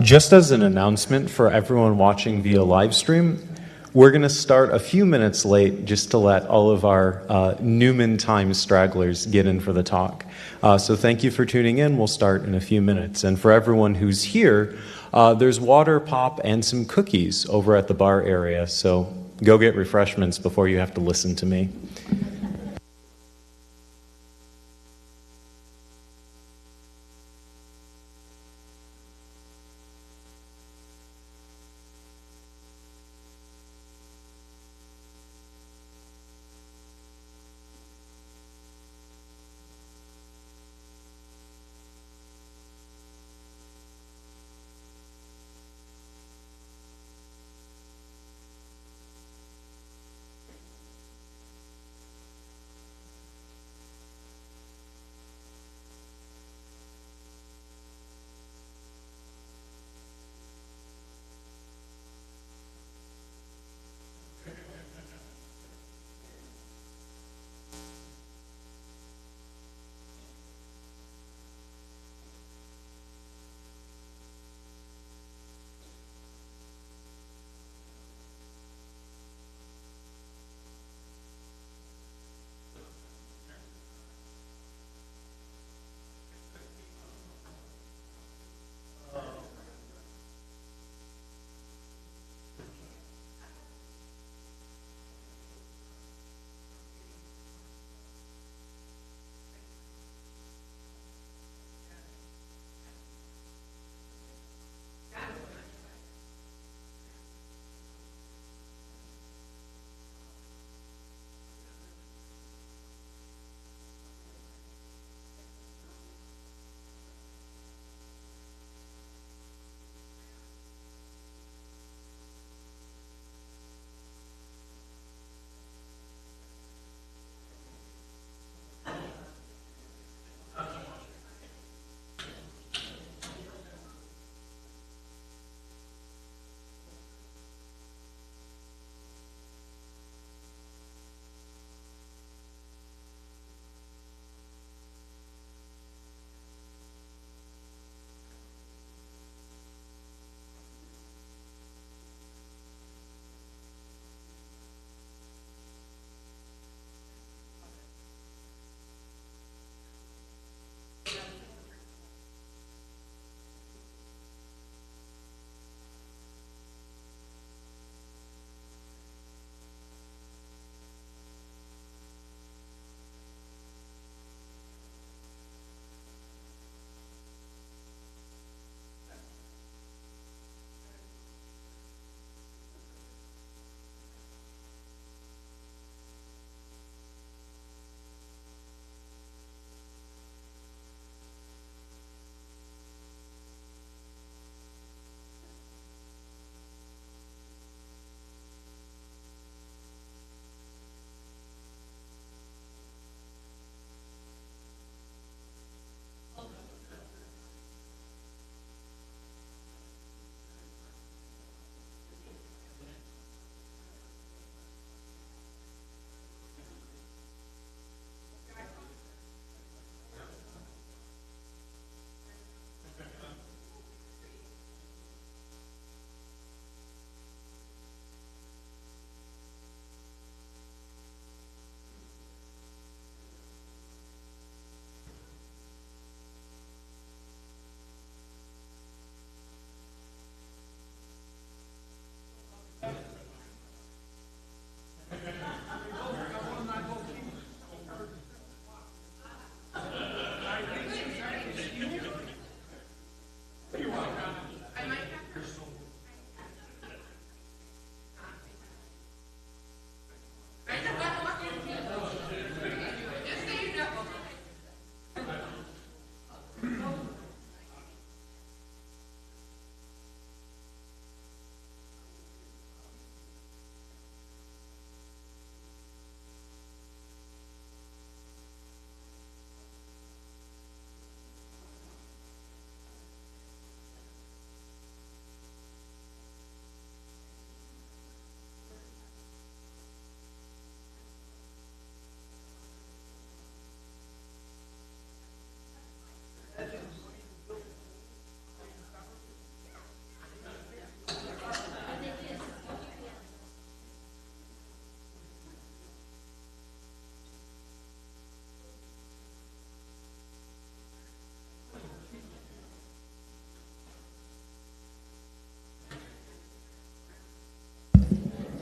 Just as an announcement for everyone watching via live stream, we're going to start a few minutes late just to let all of our Newman time stragglers get in for the talk. So thank you for tuning in. We'll start in a few minutes. And for everyone who's here, there's water, pop, and some cookies over at the bar area. So go get refreshments before you have to listen to me.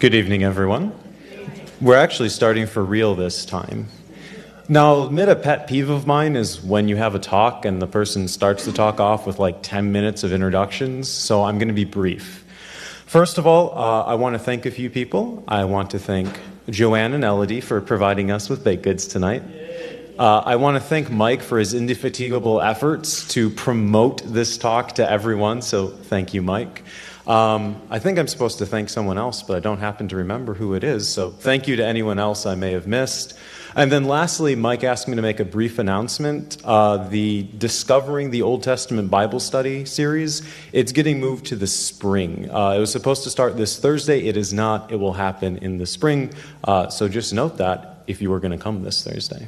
Good evening, everyone. We're actually starting for real this time. Now, I'll admit a pet peeve of mine is when you have a talk and the person starts the talk off with like 10 minutes of introductions, so I'm going to be brief. First of all, I want to thank a few people. I want to thank Joanne and Elodie for providing us with baked goods tonight. I want to thank Mike for his indefatigable efforts to promote this talk to everyone, so thank you, Mike. I think I'm supposed to thank someone else, but I don't happen to remember who it is, so thank you to anyone else I may have missed. And then lastly, Mike asked me to make a brief announcement. The Discovering the Old Testament Bible Study series, it's getting moved to the spring. It was supposed to start this Thursday. It is not. It will happen in the spring. So just note that if you were going to come this Thursday.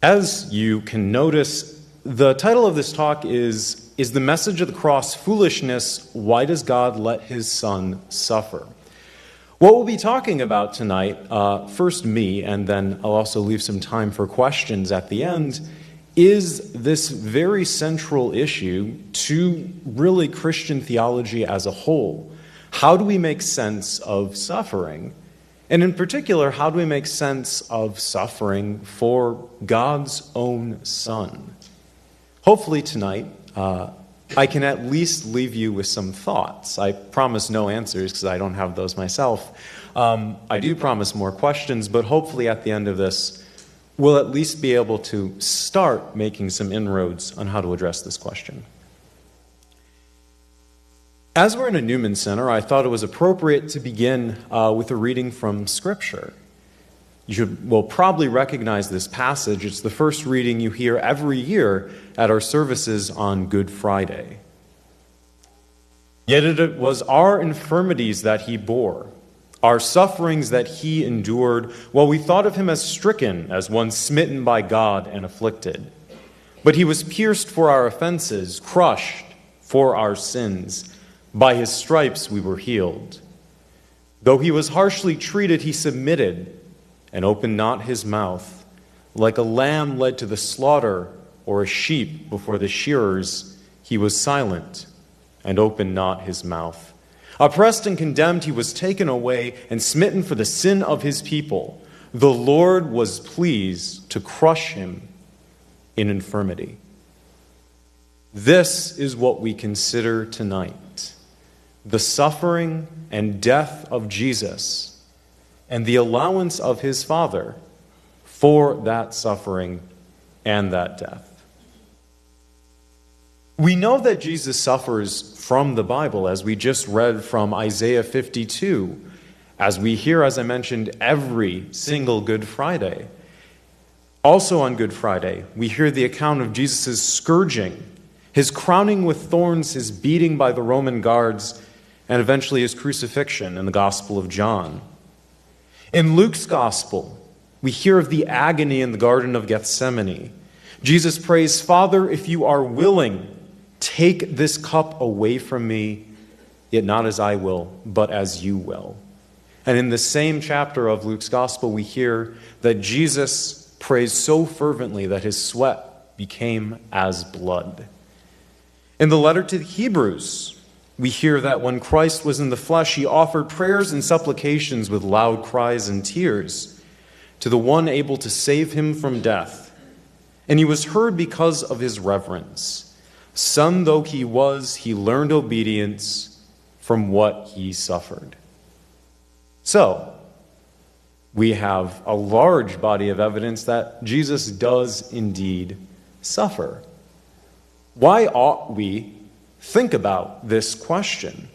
As you can notice, the title of this talk is the message of the cross foolishness? Why does God let his son suffer? What we'll be talking about tonight, first me, and then I'll also leave some time for questions at the end, is this very central issue to really Christian theology as a whole. How do we make sense of suffering? And in particular, how do we make sense of suffering for God's own son? Hopefully tonight, I can at least leave you with some thoughts. I promise no answers because I don't have those myself. I do promise more questions, but hopefully at the end of this, we'll at least be able to start making some inroads on how to address this question. As we're in a Newman Center, I thought it was appropriate to begin with a reading from Scripture. You will probably recognize this passage. It's the first reading you hear every year at our services on Good Friday. Yet it was our infirmities that he bore, our sufferings that he endured, while we thought of him as stricken, as one smitten by God and afflicted. But he was pierced for our offenses, crushed for our sins. By his stripes we were healed. Though he was harshly treated, he submitted and opened not his mouth. Like a lamb led to the slaughter, or a sheep before the shearers, he was silent and opened not his mouth. Oppressed and condemned, he was taken away and smitten for the sin of his people. The Lord was pleased to crush him in infirmity. This is what we consider tonight: the suffering and death of Jesus, and the allowance of his Father for that suffering and that death. We know that Jesus suffers from the Bible, as we just read from Isaiah 52, as we hear, as I mentioned, every single Good Friday. Also on Good Friday, we hear the account of Jesus' scourging, his crowning with thorns, his beating by the Roman guards, and eventually his crucifixion in the Gospel of John. In Luke's Gospel, we hear of the agony in the Garden of Gethsemane. Jesus prays, "Father, if you are willing, take this cup away from me, yet not as I will, but as you will." And in the same chapter of Luke's Gospel, we hear that Jesus prays so fervently that his sweat became as blood. In the letter to the Hebrews, we hear that when Christ was in the flesh, he offered prayers and supplications with loud cries and tears to the one able to save him from death. And he was heard because of his reverence. Son though he was, he learned obedience from what he suffered. So, we have a large body of evidence that Jesus does indeed suffer. Why ought we think about this question?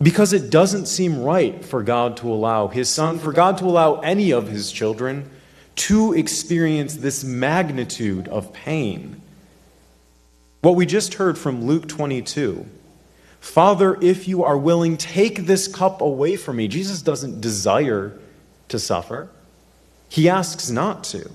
Because it doesn't seem right for God to allow his son, for God to allow any of his children to experience this magnitude of pain. What we just heard from Luke 22, "Father, if you are willing, take this cup away from me." Jesus doesn't desire to suffer. He asks not to.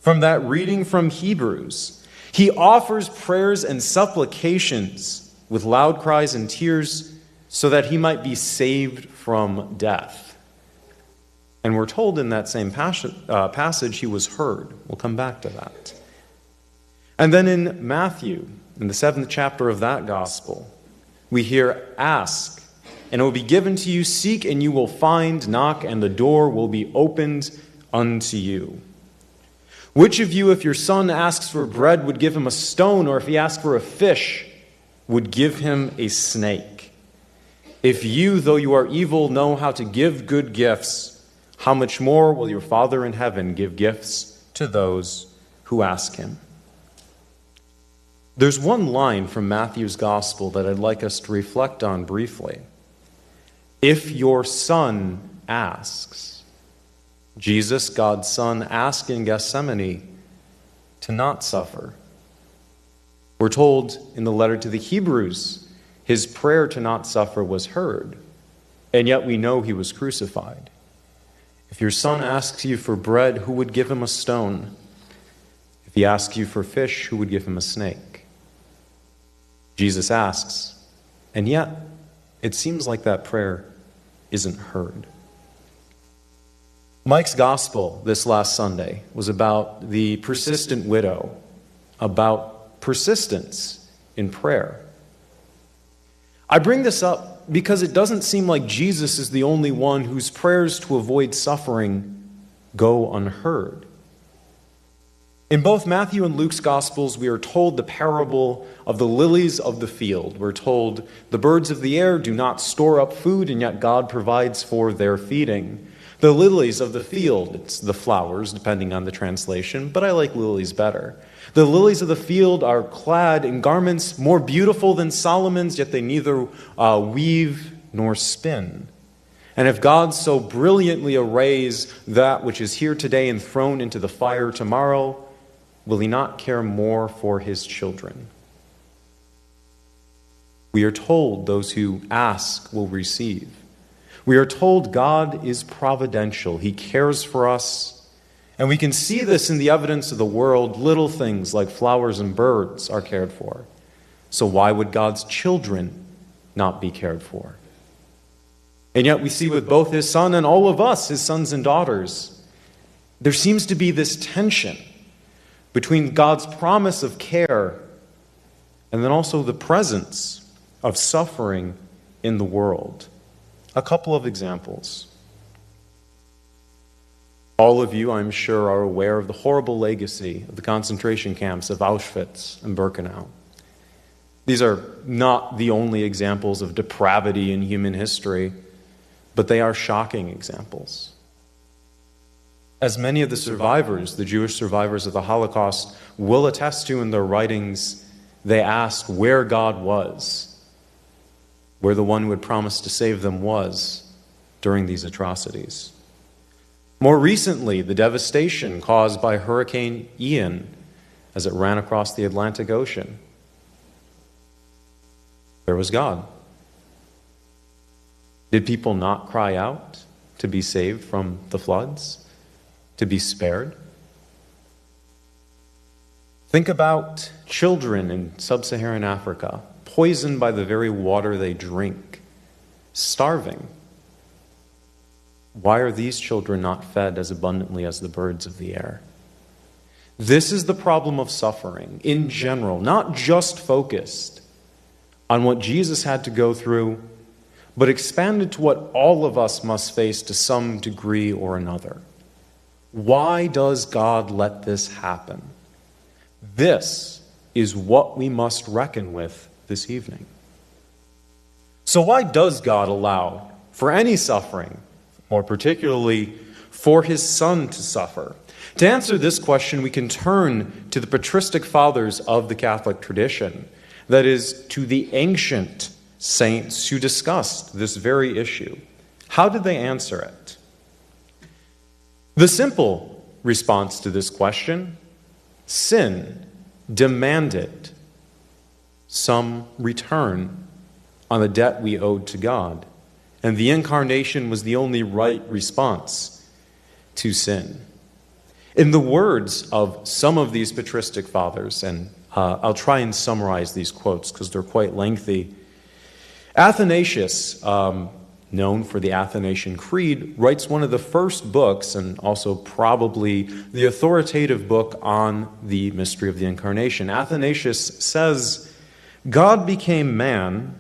From that reading from Hebrews, he offers prayers and supplications with loud cries and tears so that he might be saved from death. And we're told in that same passage he was heard. We'll come back to that. And then in Matthew, in the 7th chapter of that gospel, we hear, "Ask, and it will be given to you. Seek, and you will find. Knock, and the door will be opened unto you. Which of you, if your son asks for bread, would give him a stone, or if he asks for a fish, would give him a snake? If you, though you are evil, know how to give good gifts, how much more will your Father in heaven give gifts to those who ask him? There's one line from Matthew's gospel that I'd like us to reflect on briefly. If your son asks. Jesus, God's Son, asked in Gethsemane to not suffer. We're told in the letter to the Hebrews, his prayer to not suffer was heard, and yet we know he was crucified. If your son asks you for bread, who would give him a stone? If he asks you for fish, who would give him a snake? Jesus asks, and yet it seems like that prayer isn't heard. Mike's gospel this last Sunday was about the persistent widow, about persistence in prayer. I bring this up because it doesn't seem like Jesus is the only one whose prayers to avoid suffering go unheard. In both Matthew and Luke's Gospels, we are told the parable of the lilies of the field. We're told the birds of the air do not store up food, and yet God provides for their feeding. The lilies of the field, it's the flowers, depending on the translation, but I like lilies better. The lilies of the field are clad in garments more beautiful than Solomon's, yet they neither weave nor spin. And if God so brilliantly arrays that which is here today and thrown into the fire tomorrow, will he not care more for his children? We are told those who ask will receive. We are told God is providential. He cares for us. And we can see this in the evidence of the world. Little things like flowers and birds are cared for. So why would God's children not be cared for? And yet we see with both his son and all of us, his sons and daughters, there seems to be this tension between God's promise of care and then also the presence of suffering in the world. A couple of examples. All of you, I'm sure, are aware of the horrible legacy of the concentration camps of Auschwitz and Birkenau. These are not the only examples of depravity in human history, but they are shocking examples. As many of the survivors, the Jewish survivors of the Holocaust, will attest to in their writings, they asked where God was, where the one who had promised to save them was during these atrocities. More recently, the devastation caused by Hurricane Ian as it ran across the Atlantic Ocean. Where was God? Did people not cry out to be saved from the floods, to be spared? Think about children in sub-Saharan Africa, poisoned by the very water they drink, starving. Why are these children not fed as abundantly as the birds of the air? This is the problem of suffering in general, not just focused on what Jesus had to go through, but expanded to what all of us must face to some degree or another. Why does God let this happen? This is what we must reckon with this evening. So why does God allow for any suffering, more particularly for his Son to suffer? To answer this question, we can turn to the patristic fathers of the Catholic tradition, that is, to the ancient saints who discussed this very issue. How did they answer it? The simple response to this question: sin demanded some return on the debt we owed to God, and the incarnation was the only right response to sin. In the words of some of these patristic fathers, and I'll try and summarize these quotes because they're quite lengthy, Athanasius, known for the Athanasian Creed, writes one of the first books, and also probably the authoritative book on the mystery of the Incarnation. Athanasius says, God became man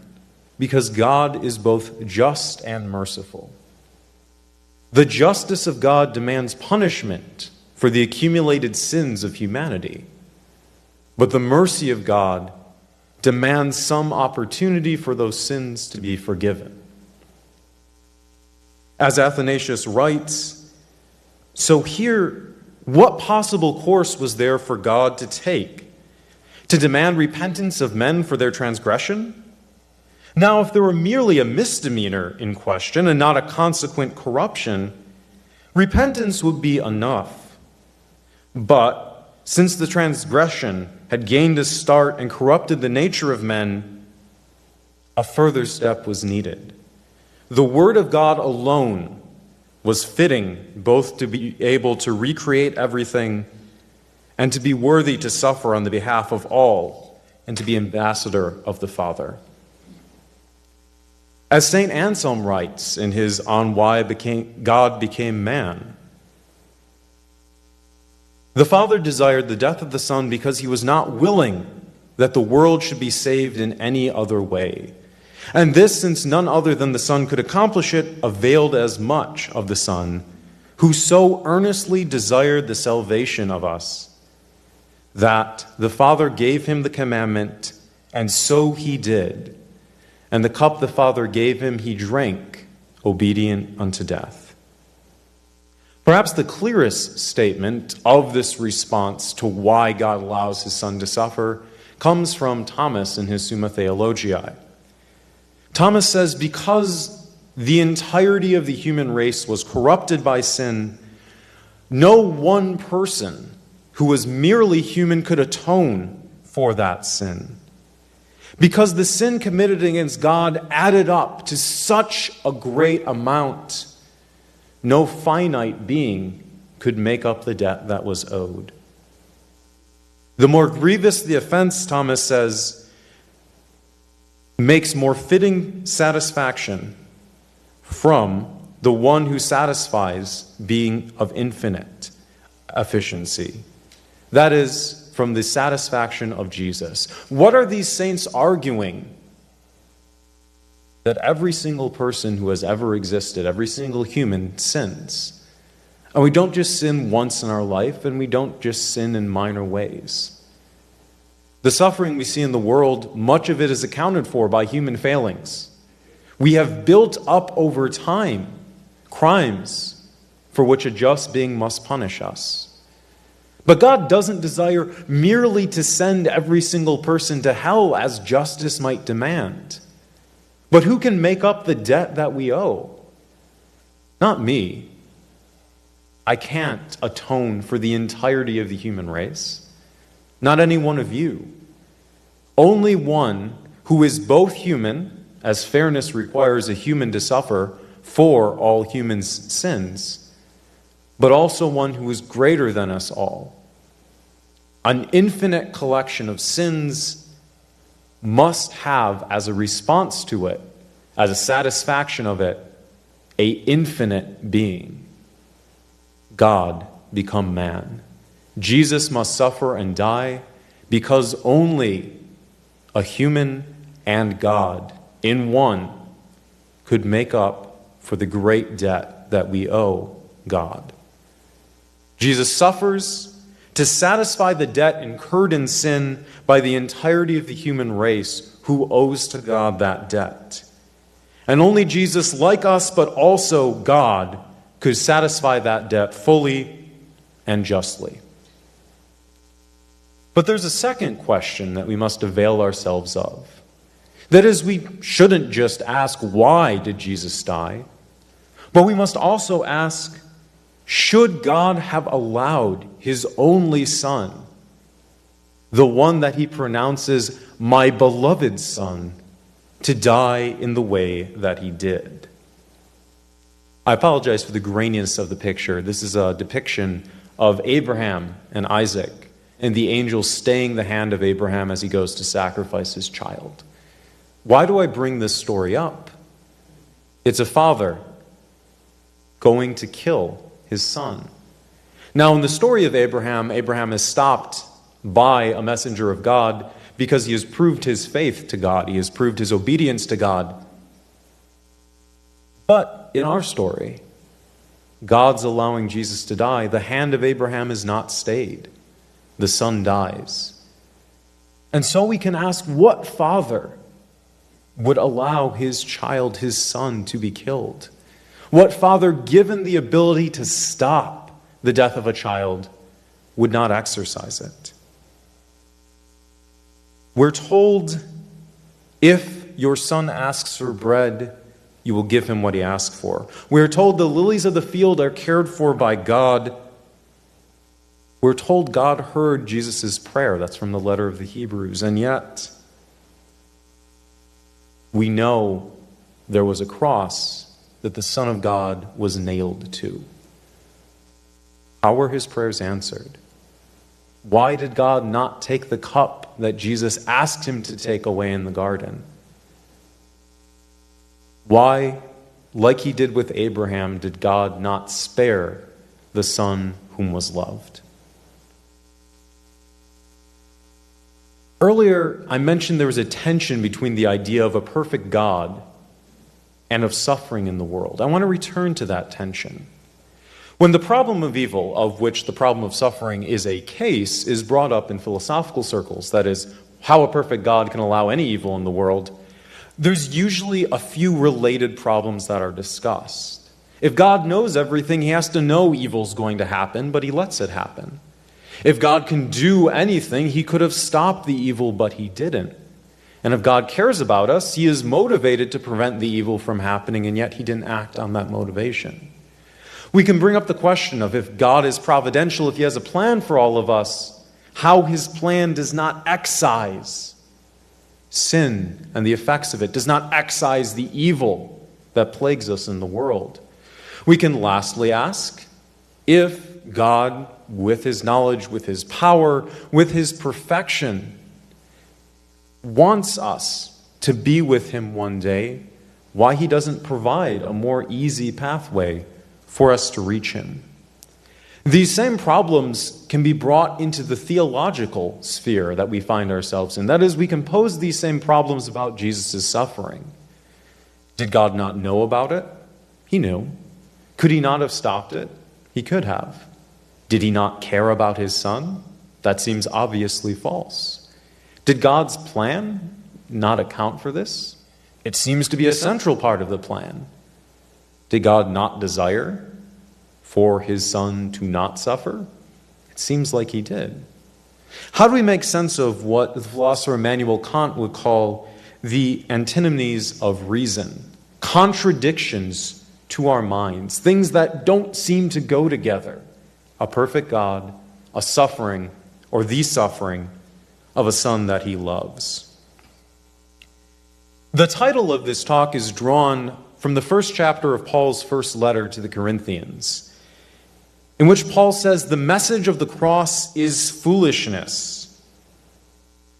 because God is both just and merciful. The justice of God demands punishment for the accumulated sins of humanity, but the mercy of God demands some opportunity for those sins to be forgiven. As Athanasius writes, so here, what possible course was there for God to take? To demand repentance of men for their transgression? Now, if there were merely a misdemeanor in question and not a consequent corruption, repentance would be enough. But since the transgression had gained a start and corrupted the nature of men, a further step was needed. The Word of God alone was fitting both to be able to recreate everything and to be worthy to suffer on the behalf of all and to be ambassador of the Father. As St. Anselm writes in his On Why God Became Man, the Father desired the death of the Son because he was not willing that the world should be saved in any other way. And this, since none other than the Son could accomplish it, availed as much of the Son, who so earnestly desired the salvation of us, that the Father gave him the commandment, and so he did. And the cup the Father gave him, he drank, obedient unto death. Perhaps the clearest statement of this response to why God allows his Son to suffer comes from Thomas in his Summa Theologiae. Thomas says, because the entirety of the human race was corrupted by sin, no one person who was merely human could atone for that sin. Because the sin committed against God added up to such a great amount, no finite being could make up the debt that was owed. The more grievous the offense, Thomas says, makes more fitting satisfaction from the one who satisfies being of infinite efficiency. That is, from the satisfaction of Jesus. What are these saints arguing? That every single person who has ever existed, every single human, sins. And we don't just sin once in our life, and we don't just sin in minor ways. The suffering we see in the world, much of it is accounted for by human failings. We have built up over time crimes for which a just being must punish us. But God doesn't desire merely to send every single person to hell as justice might demand. But who can make up the debt that we owe? Not me. I can't atone for the entirety of the human race. Not any one of you. Only one who is both human, as fairness requires a human to suffer for all humans' sins, but also one who is greater than us all. An infinite collection of sins must have, as a response to it, as a satisfaction of it, an infinite being. God become man. Jesus must suffer and die because only a human and God in one could make up for the great debt that we owe God. Jesus suffers to satisfy the debt incurred in sin by the entirety of the human race who owes to God that debt. And only Jesus, like us, but also God, could satisfy that debt fully and justly. But there's a second question that we must avail ourselves of. That is, we shouldn't just ask, why did Jesus die? But we must also ask, should God have allowed his only Son, the one that he pronounces my beloved Son, to die in the way that he did? I apologize for the graininess of the picture. This is a depiction of Abraham and Isaac, and the angel staying the hand of Abraham as he goes to sacrifice his child. Why do I bring this story up? It's a father going to kill his son. Now, in the story of Abraham, Abraham is stopped by a messenger of God because he has proved his faith to God. He has proved his obedience to God. But in our story, God's allowing Jesus to die. The hand of Abraham is not stayed. The son dies. And so we can ask, what father would allow his child, his son, to be killed? What father, given the ability to stop the death of a child, would not exercise it? We're told, if your son asks for bread, you will give him what he asks for. We're told the lilies of the field are cared for by God. We're told God heard Jesus' prayer. That's from the letter of the Hebrews. And yet, we know there was a cross that the Son of God was nailed to. How were his prayers answered? Why did God not take the cup that Jesus asked him to take away in the garden? Why, like he did with Abraham, did God not spare the son whom was loved? Earlier, I mentioned there was a tension between the idea of a perfect God and of suffering in the world. I want to return to that tension. When the problem of evil, of which the problem of suffering is a case, is brought up in philosophical circles, that is, how a perfect God can allow any evil in the world, there's usually a few related problems that are discussed. If God knows everything, he has to know evil's going to happen, but he lets it happen. If God can do anything, he could have stopped the evil, but he didn't. And if God cares about us, he is motivated to prevent the evil from happening, and yet he didn't act on that motivation. We can bring up the question of if God is providential, if he has a plan for all of us, how his plan does not excise sin and the effects of it, does not excise the evil that plagues us in the world. We can lastly ask, if God, with his knowledge, with his power, with his perfection, wants us to be with him one day, why he doesn't provide a more easy pathway for us to reach him. These same problems can be brought into the theological sphere that we find ourselves in. That is, we can pose these same problems about Jesus' suffering. Did God not know about it? He knew. Could he not have stopped it? He could have. Did he not care about his son? That seems obviously false. Did God's plan not account for this? It seems to be a central part of the plan. Did God not desire for his son to not suffer? It seems like he did. How do we make sense of what the philosopher Immanuel Kant would call the antinomies of reason? Contradictions to our minds, things that don't seem to go together. A perfect God, a suffering, or the suffering of a son that he loves. The title of this talk is drawn from the first chapter of Paul's first letter to the Corinthians, in which Paul says, the message of the cross is foolishness.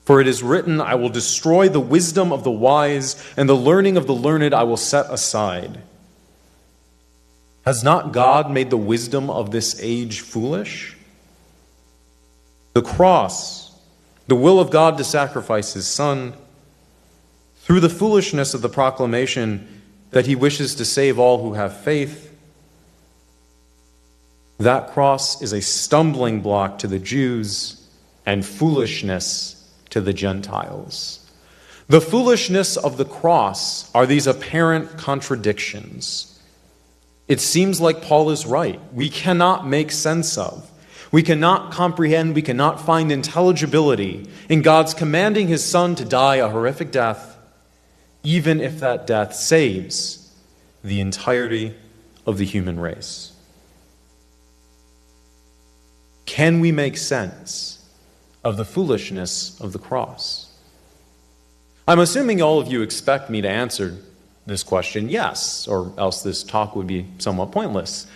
For it is written, I will destroy the wisdom of the wise, and the learning of the learned I will set aside. Has not God made the wisdom of this age foolish? The cross, the will of God to sacrifice his son, through the foolishness of the proclamation that he wishes to save all who have faith, that cross is a stumbling block to the Jews and foolishness to the Gentiles. The foolishness of the cross are these apparent contradictions. It seems like Paul is right. We cannot make sense of. We cannot comprehend, we cannot find intelligibility in God's commanding his son to die a horrific death, even if that death saves the entirety of the human race. Can we make sense of the foolishness of the cross? I'm assuming all of you expect me to answer this question yes, or else this talk would be somewhat pointless.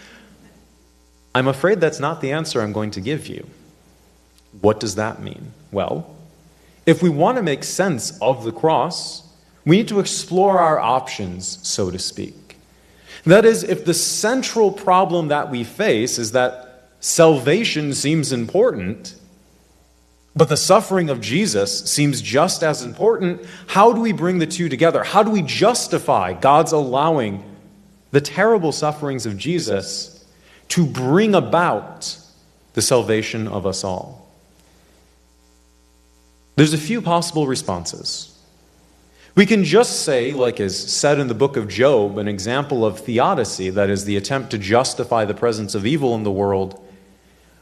I'm afraid that's not the answer I'm going to give you. What does that mean? Well, if we want to make sense of the cross, we need to explore our options, so to speak. That is, if the central problem that we face is that salvation seems important, But the suffering of Jesus seems just as important. How do we bring the two together? How do we justify God's allowing the terrible sufferings of Jesus to bring about the salvation of us all? There's a few possible responses. We can just say, like is said in the book of Job, an example of theodicy, that is, the attempt to justify the presence of evil in the world.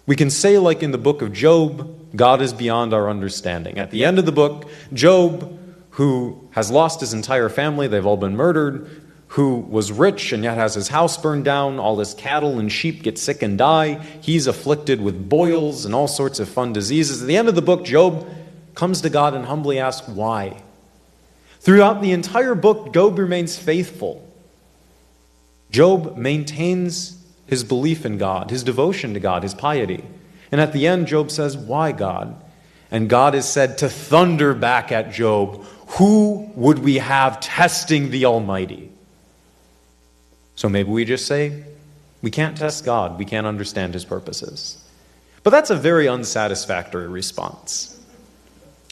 We can say, like in the book of Job, God is beyond our understanding. At the end of the book, Job, who has lost his entire family, they've all been murdered, who was rich and yet has his house burned down, all his cattle and sheep get sick and die, he's afflicted with boils and all sorts of fun diseases. At the end of the book, Job comes to God and humbly asks, why? Throughout the entire book, Job remains faithful. Job maintains his belief in God, his devotion to God, his piety. And at the end, Job says, why, God? And God is said to thunder back at Job, who would we have testing the Almighty? So maybe we just say, we can't test God, we can't understand his purposes. But that's a very unsatisfactory response.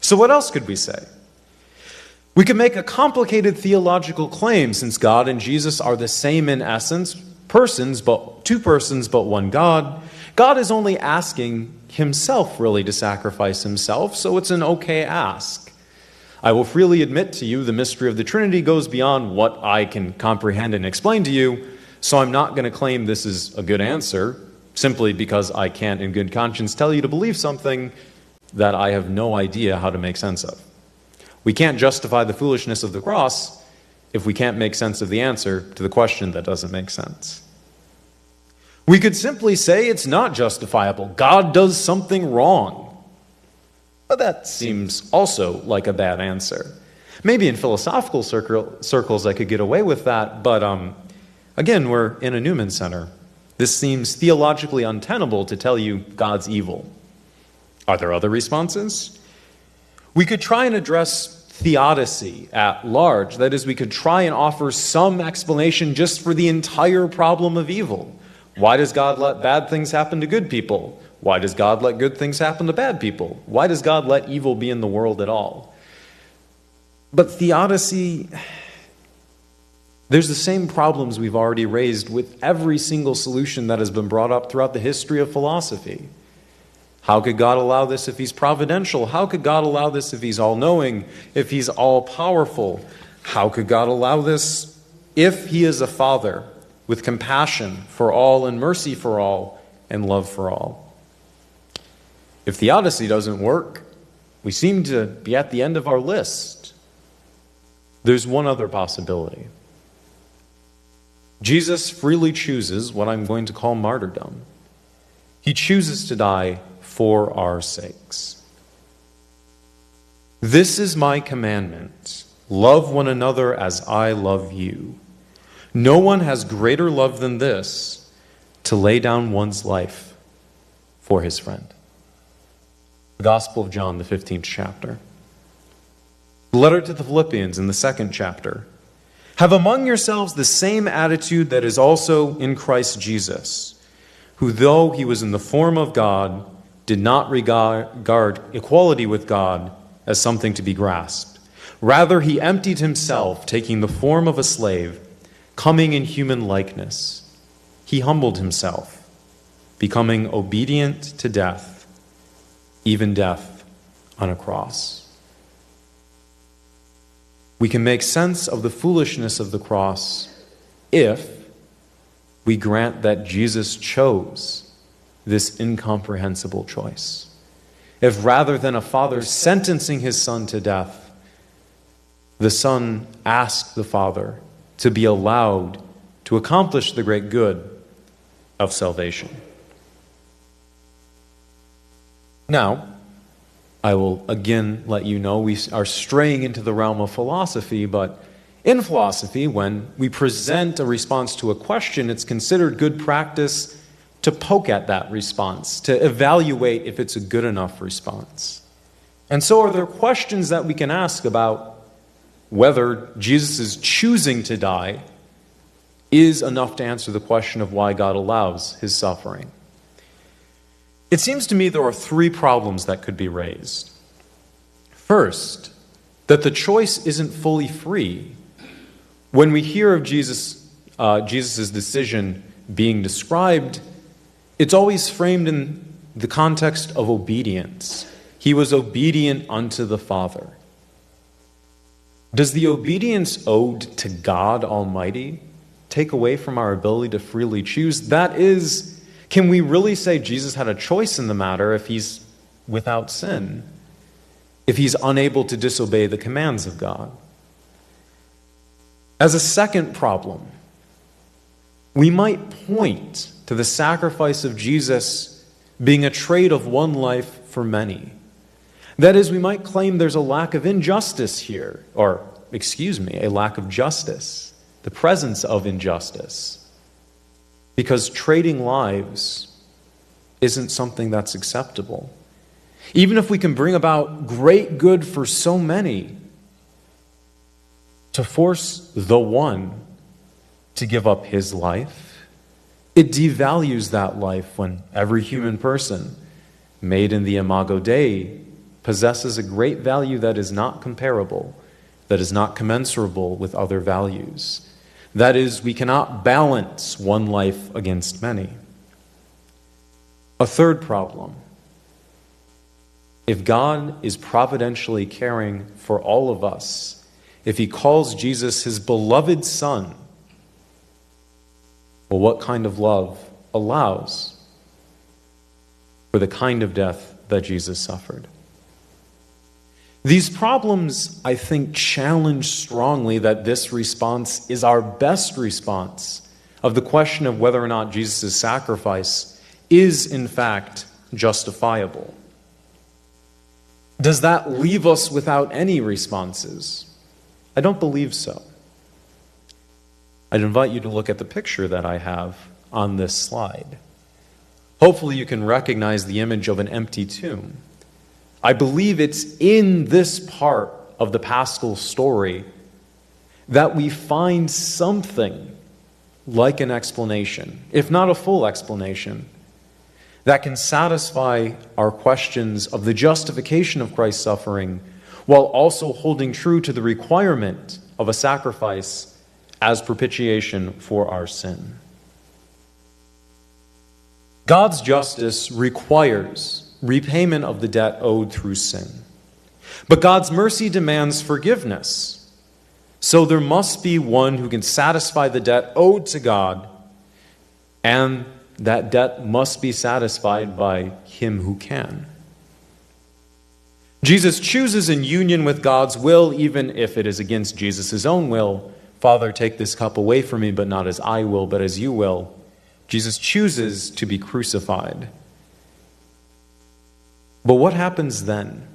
So what else could we say? We could make a complicated theological claim, since God and Jesus are the same in essence, two persons but one God. God is only asking himself really to sacrifice himself, so it's an okay ask. I will freely admit to you the mystery of the Trinity goes beyond what I can comprehend and explain to you, so I'm not going to claim this is a good answer, simply because I can't in good conscience tell you to believe something that I have no idea how to make sense of. We can't justify the foolishness of the cross if we can't make sense of the answer to the question that doesn't make sense. We could simply say it's not justifiable. God does something wrong. But that seems also like a bad answer. Maybe in philosophical circles I could get away with that, but again, we're in a Newman Center. This seems theologically untenable to tell you God's evil. Are there other responses? We could try and address theodicy at large. That is, we could try and offer some explanation just for the entire problem of evil. Why does God let bad things happen to good people? Why does God let good things happen to bad people? Why does God let evil be in the world at all? But theodicy, there's the same problems we've already raised with every single solution that has been brought up throughout the history of philosophy. How could God allow this if he's providential? How could God allow this if he's all-knowing, if he's all-powerful? How could God allow this if he is a father with compassion for all and mercy for all and love for all? If theodicy doesn't work, we seem to be at the end of our list. There's one other possibility. Jesus freely chooses what I'm going to call martyrdom. He chooses to die for our sakes. This is my commandment. Love one another as I love you. No one has greater love than this, to lay down one's life for his friend. The Gospel of John, the 15th chapter. The letter to the Philippians in the 2nd chapter. Have among yourselves the same attitude that is also in Christ Jesus, who though he was in the form of God, did not regard equality with God as something to be grasped. Rather, he emptied himself, taking the form of a slave, coming in human likeness. He humbled himself, becoming obedient to death, even death on a cross. We can make sense of the foolishness of the cross if we grant that Jesus chose this incomprehensible choice. If rather than a father sentencing his son to death, the son asked the father to be allowed to accomplish the great good of salvation. Now, I will again let you know we are straying into the realm of philosophy, but in philosophy, when we present a response to a question, it's considered good practice to poke at that response, to evaluate if it's a good enough response. And so are there questions that we can ask about whether Jesus' choosing to die is enough to answer the question of why God allows his suffering. It seems to me there are three problems that could be raised. First, that the choice isn't fully free. When we hear of Jesus' decision being described, it's always framed in the context of obedience. He was obedient unto the Father. Does the obedience owed to God Almighty take away from our ability to freely choose? That is, can we really say Jesus had a choice in the matter if he's without sin? If he's unable to disobey the commands of God? As a second problem, we might point to the sacrifice of Jesus being a trade of one life for many. That is, we might claim there's a lack of injustice here, or, a lack of justice, the presence of injustice, because trading lives isn't something that's acceptable. Even if we can bring about great good for so many, to force the one to give up his life, it devalues that life when every human person made in the Imago Dei possesses a great value that is not comparable, that is not commensurable with other values. That is, we cannot balance one life against many. A third problem: if God is providentially caring for all of us, if he calls Jesus his beloved Son, well, what kind of love allows for the kind of death that Jesus suffered? These problems, I think, challenge strongly that this response is our best response of the question of whether or not Jesus' sacrifice is, in fact, justifiable. Does that leave us without any responses? I don't believe so. I'd invite you to look at the picture that I have on this slide. Hopefully you can recognize the image of an empty tomb. I believe it's in this part of the Paschal story that we find something like an explanation, if not a full explanation, that can satisfy our questions of the justification of Christ's suffering while also holding true to the requirement of a sacrifice as propitiation for our sin. God's justice requires repayment of the debt owed through sin. But God's mercy demands forgiveness. So there must be one who can satisfy the debt owed to God, and that debt must be satisfied by him who can. Jesus chooses in union with God's will, even if it is against Jesus' own will. Father, take this cup away from me, but not as I will, but as you will. Jesus chooses to be crucified. But what happens then?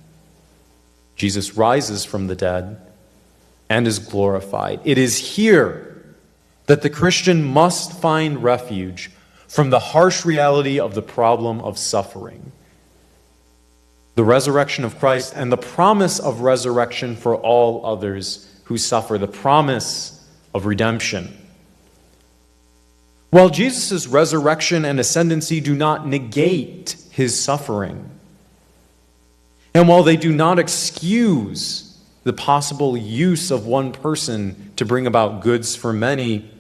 Jesus rises from the dead and is glorified. It is here that the Christian must find refuge from the harsh reality of the problem of suffering. The resurrection of Christ and the promise of resurrection for all others who suffer, the promise of redemption. While Jesus' resurrection and ascendancy do not negate his suffering, and while they do not excuse the possible use of one person to bring about goods for many,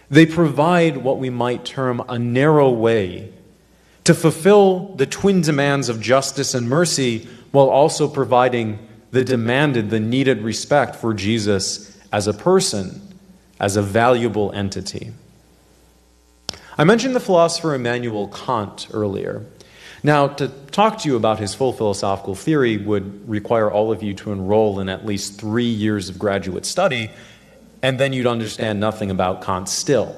they provide what we might term a narrow way to fulfill the twin demands of justice and mercy, while also providing the demanded, the needed respect for Jesus as a person, as a valuable entity. I mentioned the philosopher Immanuel Kant earlier. Now, to talk to you about his full philosophical theory would require all of you to enroll in at least 3 years of graduate study, and then you'd understand nothing about Kant still.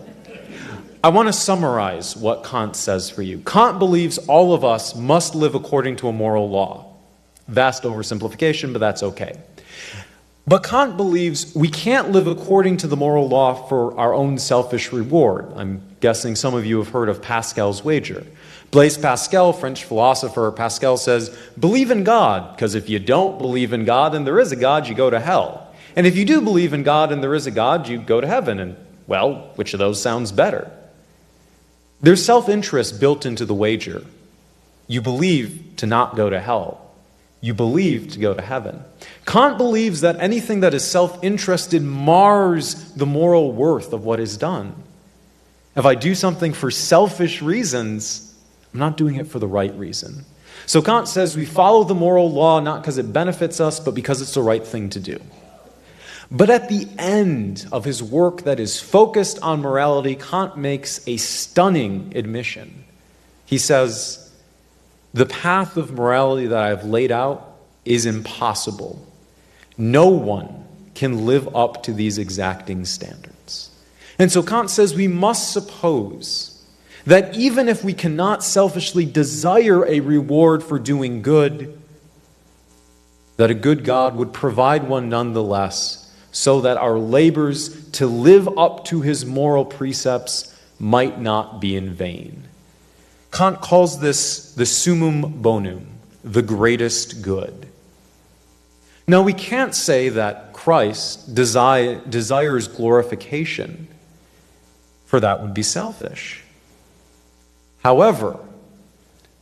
I want to summarize what Kant says for you. Kant believes all of us must live according to a moral law. Vast oversimplification, but that's okay. But Kant believes we can't live according to the moral law for our own selfish reward. I'm guessing some of you have heard of Pascal's wager. Blaise Pascal, French philosopher, Pascal says, believe in God, because if you don't believe in God and there is a God, you go to hell. And if you do believe in God and there is a God, you go to heaven. And, well, which of those sounds better? There's self-interest built into the wager. You believe to not go to hell. You believe to go to heaven. Kant believes that anything that is self-interested mars the moral worth of what is done. If I do something for selfish reasons, I'm not doing it for the right reason. So Kant says we follow the moral law not because it benefits us, but because it's the right thing to do. But at the end of his work that is focused on morality, Kant makes a stunning admission. He says, the path of morality that I've laid out is impossible. No one can live up to these exacting standards. And so Kant says we must suppose that even if we cannot selfishly desire a reward for doing good, that a good God would provide one nonetheless, so that our labors to live up to his moral precepts might not be in vain. Kant calls this the summum bonum, the greatest good. Now, we can't say that Christ desires glorification, for that would be selfish. However,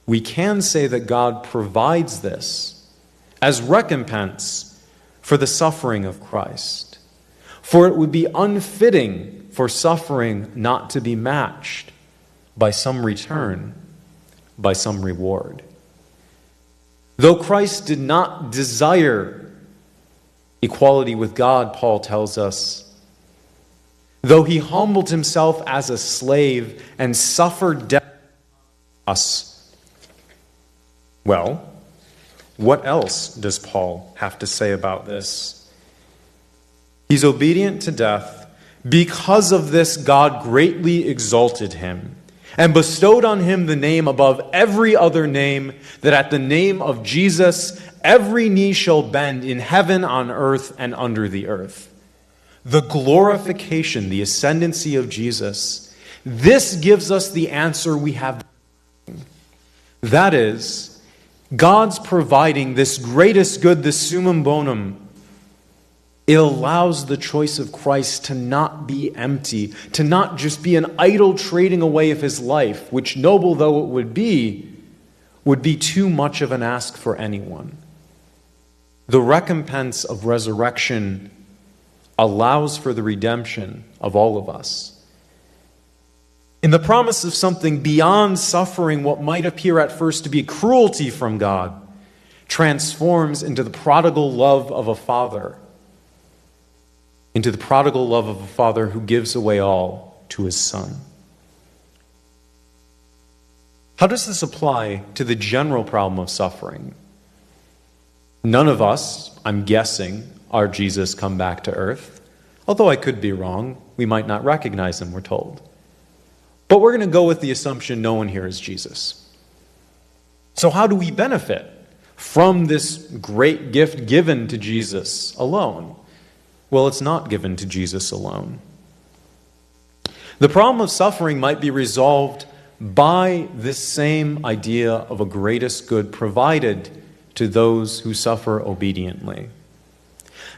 we can say that God provides this as recompense for the suffering of Christ. For it would be unfitting for suffering not to be matched by some return, by some reward. Though Christ did not desire equality with God, Paul tells us, though he humbled himself as a slave and suffered death for us. Well, what else does Paul have to say about this? He's obedient to death. Because of this, God greatly exalted him and bestowed on him the name above every other name, that at the name of Jesus every knee shall bend in heaven, on earth, and under the earth. The glorification, the ascendancy of Jesus, this gives us the answer we have. That is, God's providing this greatest good, the summum bonum. It allows the choice of Christ to not be empty, to not just be an idle trading away of his life, which, noble though it would be too much of an ask for anyone. The recompense of resurrection allows for the redemption of all of us. In the promise of something beyond suffering, what might appear at first to be cruelty from God transforms into the prodigal love of a father, into the prodigal love of a father who gives away all to his son. How does this apply to the general problem of suffering? None of us, I'm guessing, are Jesus come back to earth. Although I could be wrong, we might not recognize him, we're told. But we're going to go with the assumption no one here is Jesus. So how do we benefit from this great gift given to Jesus alone? Well, it's not given to Jesus alone. The problem of suffering might be resolved by this same idea of a greatest good provided to those who suffer obediently.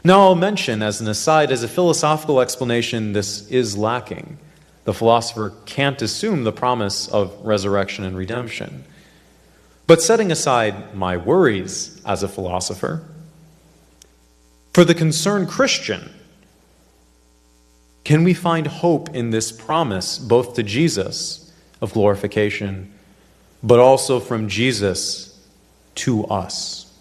Now, I'll mention as an aside, as a philosophical explanation, this is lacking. The philosopher can't assume the promise of resurrection and redemption. But setting aside my worries as a philosopher, for the concerned Christian, can we find hope in this promise, both to Jesus of glorification, but also from Jesus to us?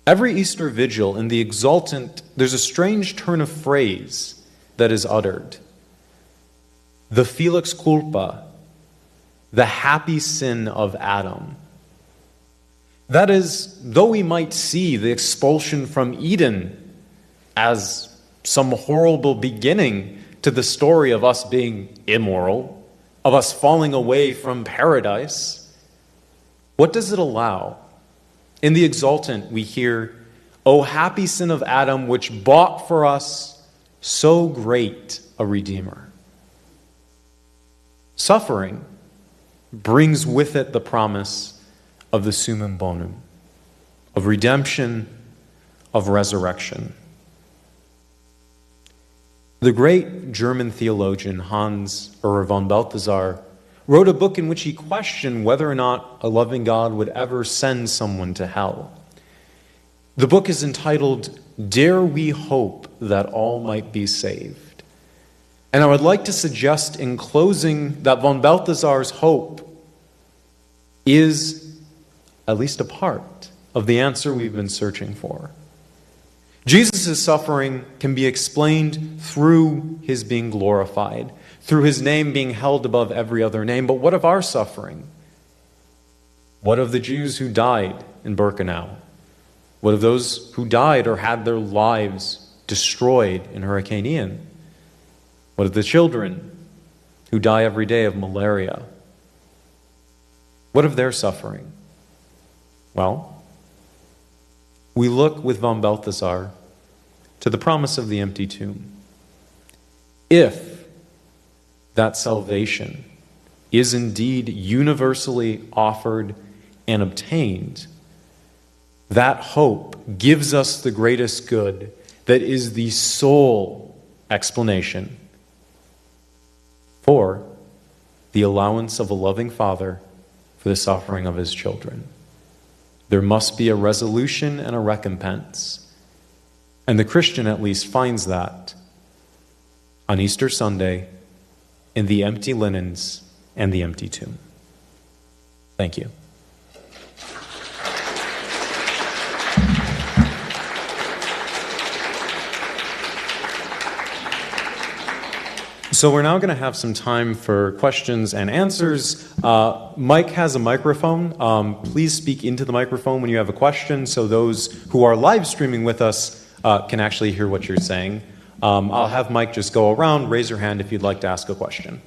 Every Easter vigil in the exultant, there's a strange turn of phrase that is uttered. The felix culpa, the happy sin of Adam. That is, though we might see the expulsion from Eden as some horrible beginning to the story of us being immoral, of us falling away from paradise, what does it allow? In the exultant, we hear, "O happy sin of Adam, which bought for us so great a Redeemer." Suffering brings with it the promise of the summum bonum, of redemption, of resurrection. The great German theologian Hans Ur von Balthasar wrote a book in which he questioned whether or not a loving God would ever send someone to hell. The book is entitled, Dare We Hope That All Might Be Saved? And I would like to suggest in closing that von Balthasar's hope is at least a part of the answer we've been searching for. Jesus' suffering can be explained through his being glorified, through his name being held above every other name. But what of our suffering? What of the Jews who died in Birkenau? What of those who died or had their lives destroyed in Hurricane Ian? What of the children who die every day of malaria? What of their suffering? Well, we look with von Balthasar to the promise of the empty tomb. If that salvation is indeed universally offered and obtained, that hope gives us the greatest good that is the sole explanation for the allowance of a loving Father for the suffering of his children. There must be a resolution and a recompense. And the Christian at least finds that on Easter Sunday in the empty linens and the empty tomb. Thank you. So we're now going to have some time for questions and answers. Mike has a microphone. Please speak into the microphone when you have a question so those who are live streaming with us can actually hear what you're saying. I'll have Mike just go around. Raise your hand if you'd like to ask a question.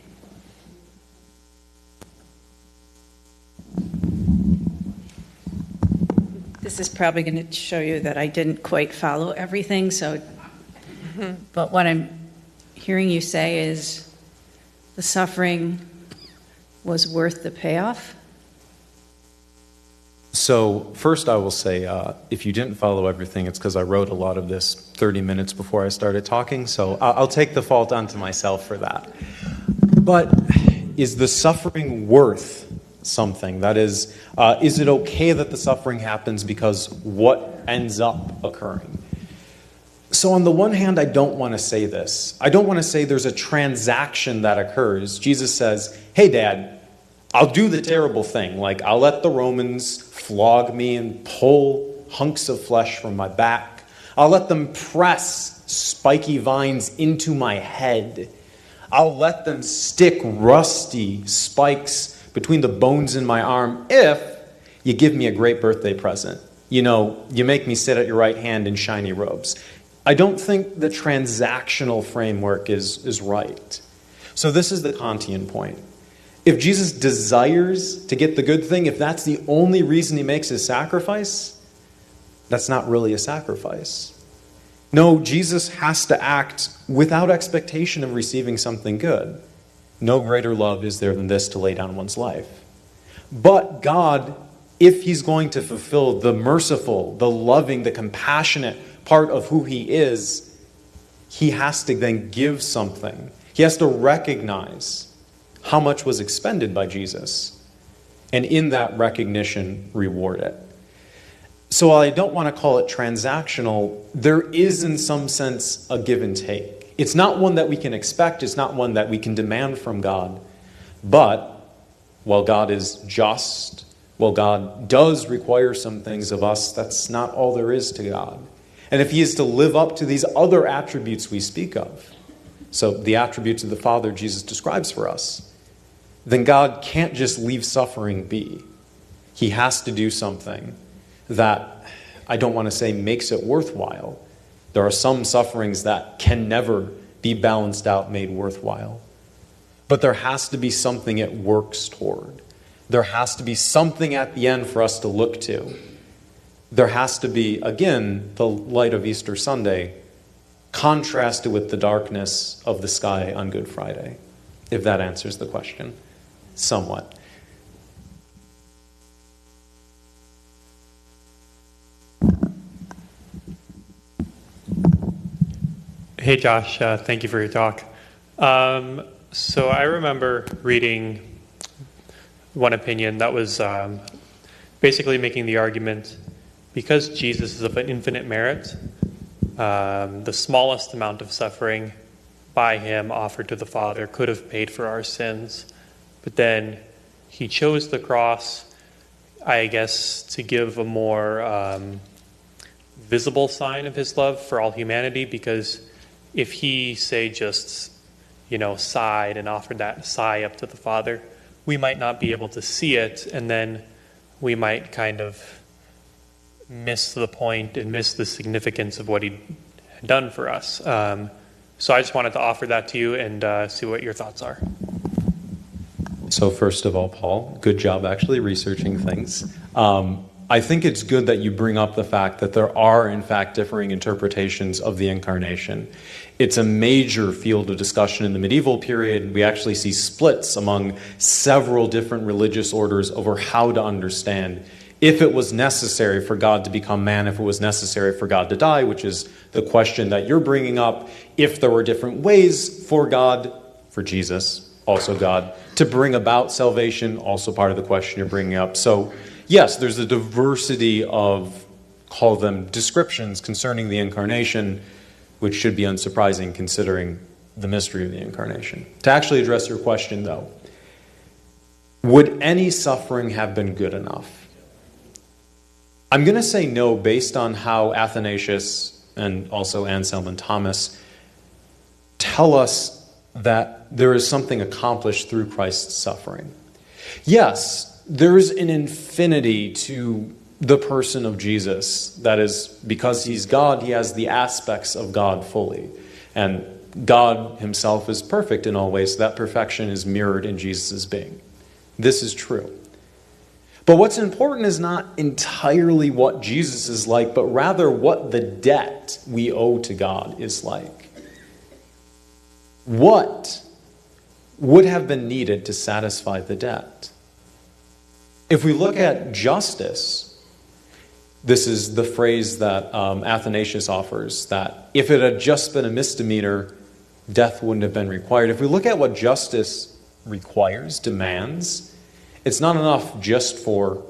This is probably going to show you that I didn't quite follow everything. But what I'm hearing you say is the suffering was worth the payoff? So first I will say, if you didn't follow everything, it's because I wrote a lot of this 30 minutes before I started talking, so I'll take the fault onto myself for that. But is the suffering worth something? That is it okay that the suffering happens because what ends up occurring? So on the one hand, I don't want to say this. I don't want to say there's a transaction that occurs. Jesus says, hey, Dad, I'll do the terrible thing. Like, I'll let the Romans flog me and pull hunks of flesh from my back. I'll let them press spiky vines into my head. I'll let them stick rusty spikes between the bones in my arm if you give me a great birthday present. You know, you make me sit at your right hand in shiny robes. I don't think the transactional framework is right. So this is the Kantian point. If Jesus desires to get the good thing, if that's the only reason he makes his sacrifice, that's not really a sacrifice. No, Jesus has to act without expectation of receiving something good. No greater love is there than this, to lay down one's life. But God, if he's going to fulfill the merciful, the loving, the compassionate part of who he is, he has to then give something. He has to recognize how much was expended by Jesus, and in that recognition, reward it. So while I don't want to call it transactional, there is in some sense a give and take. It's not one that we can expect, it's not one that we can demand from God. But while God is just, while God does require some things of us, that's not all there is to God. And if he is to live up to these other attributes we speak of, so the attributes of the Father Jesus describes for us, then God can't just leave suffering be. He has to do something that, I don't want to say makes it worthwhile. There are some sufferings that can never be balanced out, made worthwhile. But there has to be something it works toward. There has to be something at the end for us to look to. There has to be, again, the light of Easter Sunday contrasted with the darkness of the sky on Good Friday, if that answers the question somewhat. Hey, Josh. Thank you for your talk. So I remember reading one opinion that was basically making the argument, because Jesus is of an infinite merit, the smallest amount of suffering by him offered to the Father could have paid for our sins. But then he chose the cross, I guess, to give a more visible sign of his love for all humanity, because if he, say, just, sighed and offered that sigh up to the Father, we might not be able to see it, and then we might kind of miss the point and miss the significance of what he had done for us. So I just wanted to offer that to you and see what your thoughts are. So first of all, Paul, good job actually researching things. I think it's good that you bring up the fact that there are, in fact, differing interpretations of the incarnation. It's a major field of discussion in the medieval period. We actually see splits among several different religious orders over how to understand if it was necessary for God to become man, if it was necessary for God to die, which is the question that you're bringing up, if there were different ways for God, for Jesus, also God, to bring about salvation, also part of the question you're bringing up. So, yes, there's a diversity of, call them descriptions concerning the incarnation, which should be unsurprising considering the mystery of the incarnation. To actually address your question, though, would any suffering have been good enough? I'm going to say no based on how Athanasius and also Anselm and Thomas tell us that there is something accomplished through Christ's suffering. Yes, there is an infinity to the person of Jesus. That is, because he's God, he has the aspects of God fully. And God himself is perfect in all ways, so that perfection is mirrored in Jesus' being. This is true. But what's important is not entirely what Jesus is like, but rather what the debt we owe to God is like. What would have been needed to satisfy the debt? If we look at justice, this is the phrase that Athanasius offers, that if it had just been a misdemeanor, death wouldn't have been required. If we look at what justice requires, demands, it's not enough just for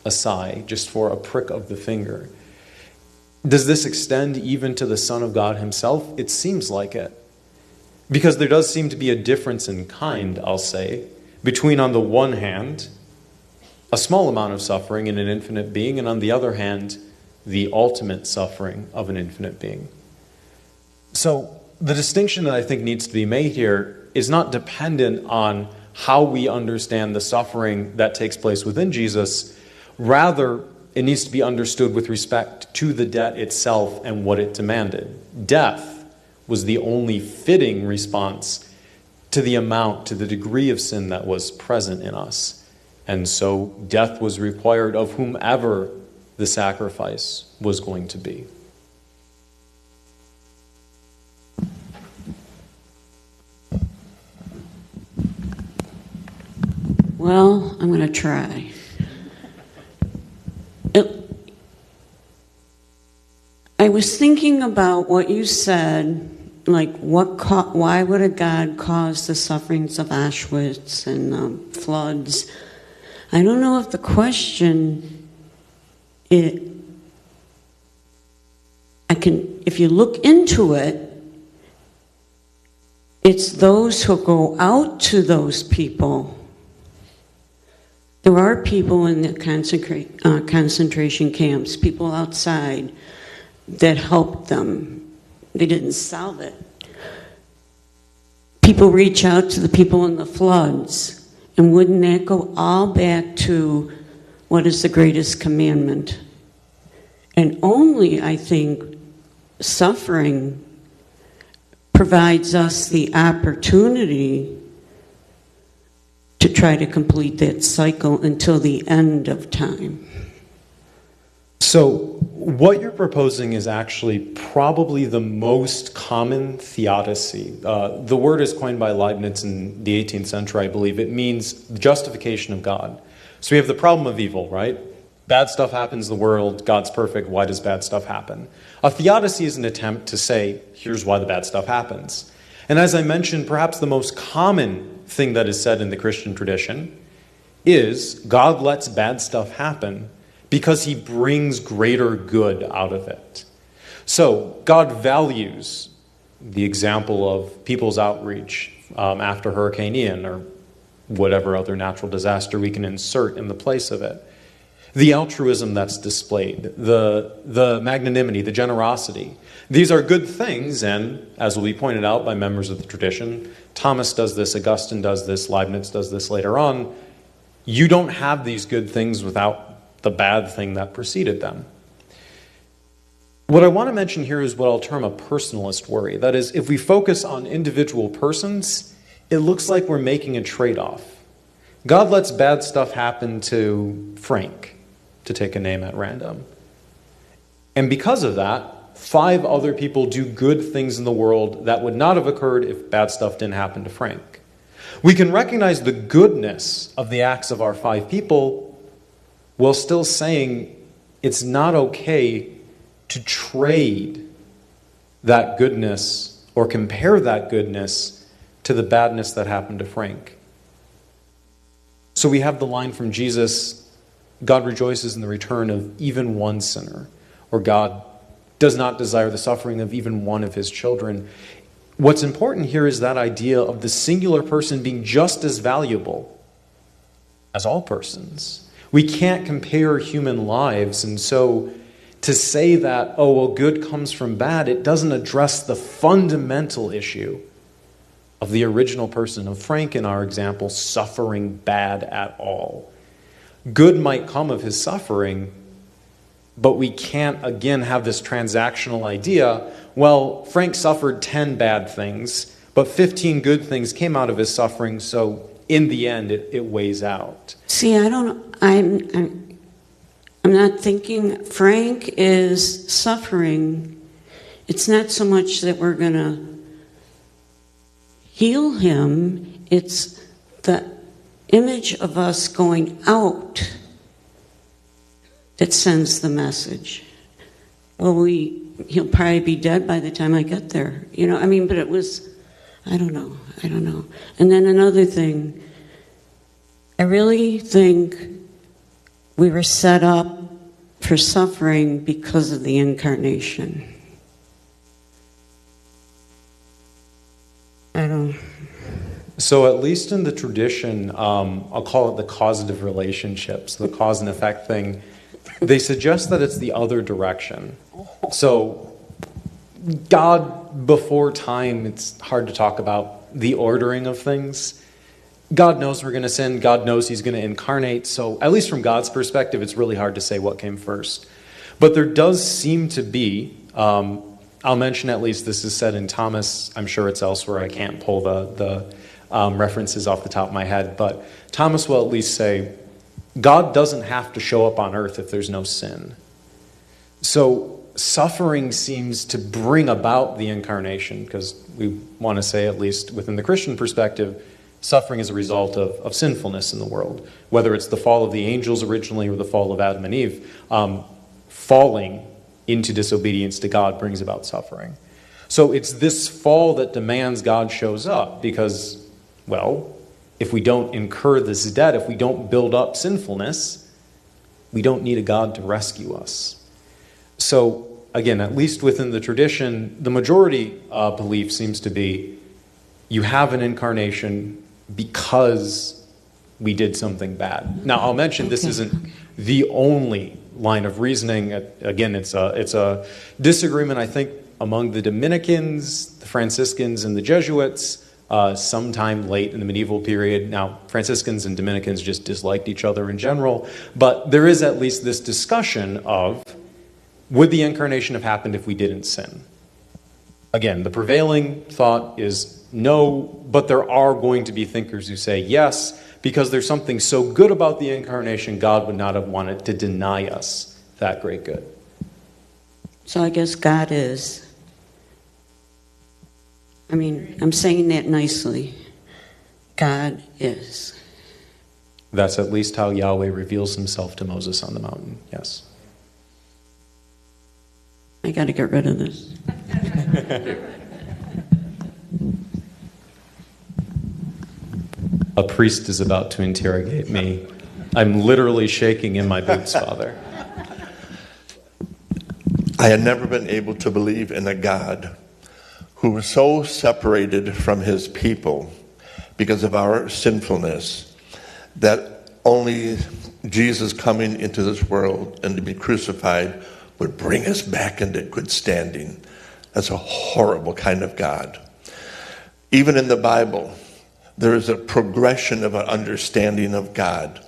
a sigh, just for a prick of the finger. Does this extend even to the Son of God himself? It seems like it. Because there does seem to be a difference in kind, I'll say, between, on the one hand, a small amount of suffering in an infinite being, and on the other hand, the ultimate suffering of an infinite being. So the distinction that I think needs to be made here is not dependent on how we understand the suffering that takes place within Jesus. Rather, it needs to be understood with respect to the debt itself and what it demanded. Death was the only fitting response to the amount, to the degree of sin that was present in us. And so death was required of whomever the sacrifice was going to be. Well, I'm going to try. I was thinking about what you said, like why would a God cause the sufferings of Auschwitz and floods? I don't know if the question, if you look into it, it's those who go out to those people. There are people in the concentration camps, people outside, that helped them. They didn't solve it. People reach out to the people in the floods. And wouldn't that go all back to what is the greatest commandment? And only, I think, suffering provides us the opportunity to try to complete that cycle until the end of time. So what you're proposing is actually probably the most common theodicy. The word is coined by Leibniz in the 18th century, I believe. It means justification of God. So we have the problem of evil, right? Bad stuff happens in the world, God's perfect, why does bad stuff happen? A theodicy is an attempt to say, here's why the bad stuff happens. And as I mentioned, perhaps the most common thing that is said in the Christian tradition is God lets bad stuff happen because he brings greater good out of it. So God values the example of people's outreach after Hurricane Ian or whatever other natural disaster we can insert in the place of it. The altruism that's displayed, the magnanimity, the generosity. These are good things, and as will be pointed out by members of the tradition, Thomas does this, Augustine does this, Leibniz does this later on. You don't have these good things without the bad thing that preceded them. What I want to mention here is what I'll term a personalist worry. That is, if we focus on individual persons, it looks like we're making a trade-off. God lets bad stuff happen to Frank, to take a name at random. And because of that, 5 other people do good things in the world that would not have occurred if bad stuff didn't happen to Frank. We can recognize the goodness of the acts of our 5 people while still saying it's not okay to trade that goodness or compare that goodness to the badness that happened to Frank. So we have the line from Jesus, God rejoices in the return of even one sinner, or God does not desire the suffering of even one of his children. What's important here is that idea of the singular person being just as valuable as all persons. We can't compare human lives, and so to say that, oh, well, good comes from bad, it doesn't address the fundamental issue of the original person, of Frank in our example, suffering bad at all. Good might come of his suffering, but we can't, again, have this transactional idea, well, Frank suffered 10 bad things, but 15 good things came out of his suffering, so in the end, it weighs out. See, I'm not thinking Frank is suffering. It's not so much that we're going to heal him. It's the image of us going out that sends the message. Well, he'll probably be dead by the time I get there. But it was, I don't know. And then another thing, I really think we were set up for suffering because of the incarnation. So at least in the tradition, I'll call it the causative relationships, the cause and effect thing, they suggest that it's the other direction. So God before time, it's hard to talk about the ordering of things. God knows we're going to sin. God knows he's going to incarnate. So at least from God's perspective, it's really hard to say what came first. But there does seem to be, I'll mention at least this is said in Thomas. I'm sure it's elsewhere. I can't pull the references off the top of my head. But Thomas will at least say, God doesn't have to show up on earth if there's no sin. So suffering seems to bring about the incarnation, because we want to say, at least within the Christian perspective, suffering is a result of sinfulness in the world. Whether it's the fall of the angels originally or the fall of Adam and Eve, falling into disobedience to God brings about suffering. So it's this fall that demands God shows up because, well, if we don't incur this debt, if we don't build up sinfulness, we don't need a God to rescue us. So, again, at least within the tradition, the majority belief seems to be you have an incarnation because we did something bad. Now, I'll mention this isn't the only line of reasoning. Again, it's a disagreement, I think, among the Dominicans, the Franciscans, and the Jesuits sometime late in the medieval period. Now, Franciscans and Dominicans just disliked each other in general, but there is at least this discussion of, would the incarnation have happened if we didn't sin? Again, the prevailing thought is no, but there are going to be thinkers who say yes, because there's something so good about the incarnation, God would not have wanted to deny us that great good. So I guess God is. I'm saying that nicely. God is. That's at least how Yahweh reveals himself to Moses on the mountain, yes. I got to get rid of this. A priest is about to interrogate me. I'm literally shaking in my boots, Father. I had never been able to believe in a God who was so separated from his people because of our sinfulness that only Jesus coming into this world and to be crucified would bring us back into good standing. That's a horrible kind of God. Even in the Bible, there is a progression of an understanding of God.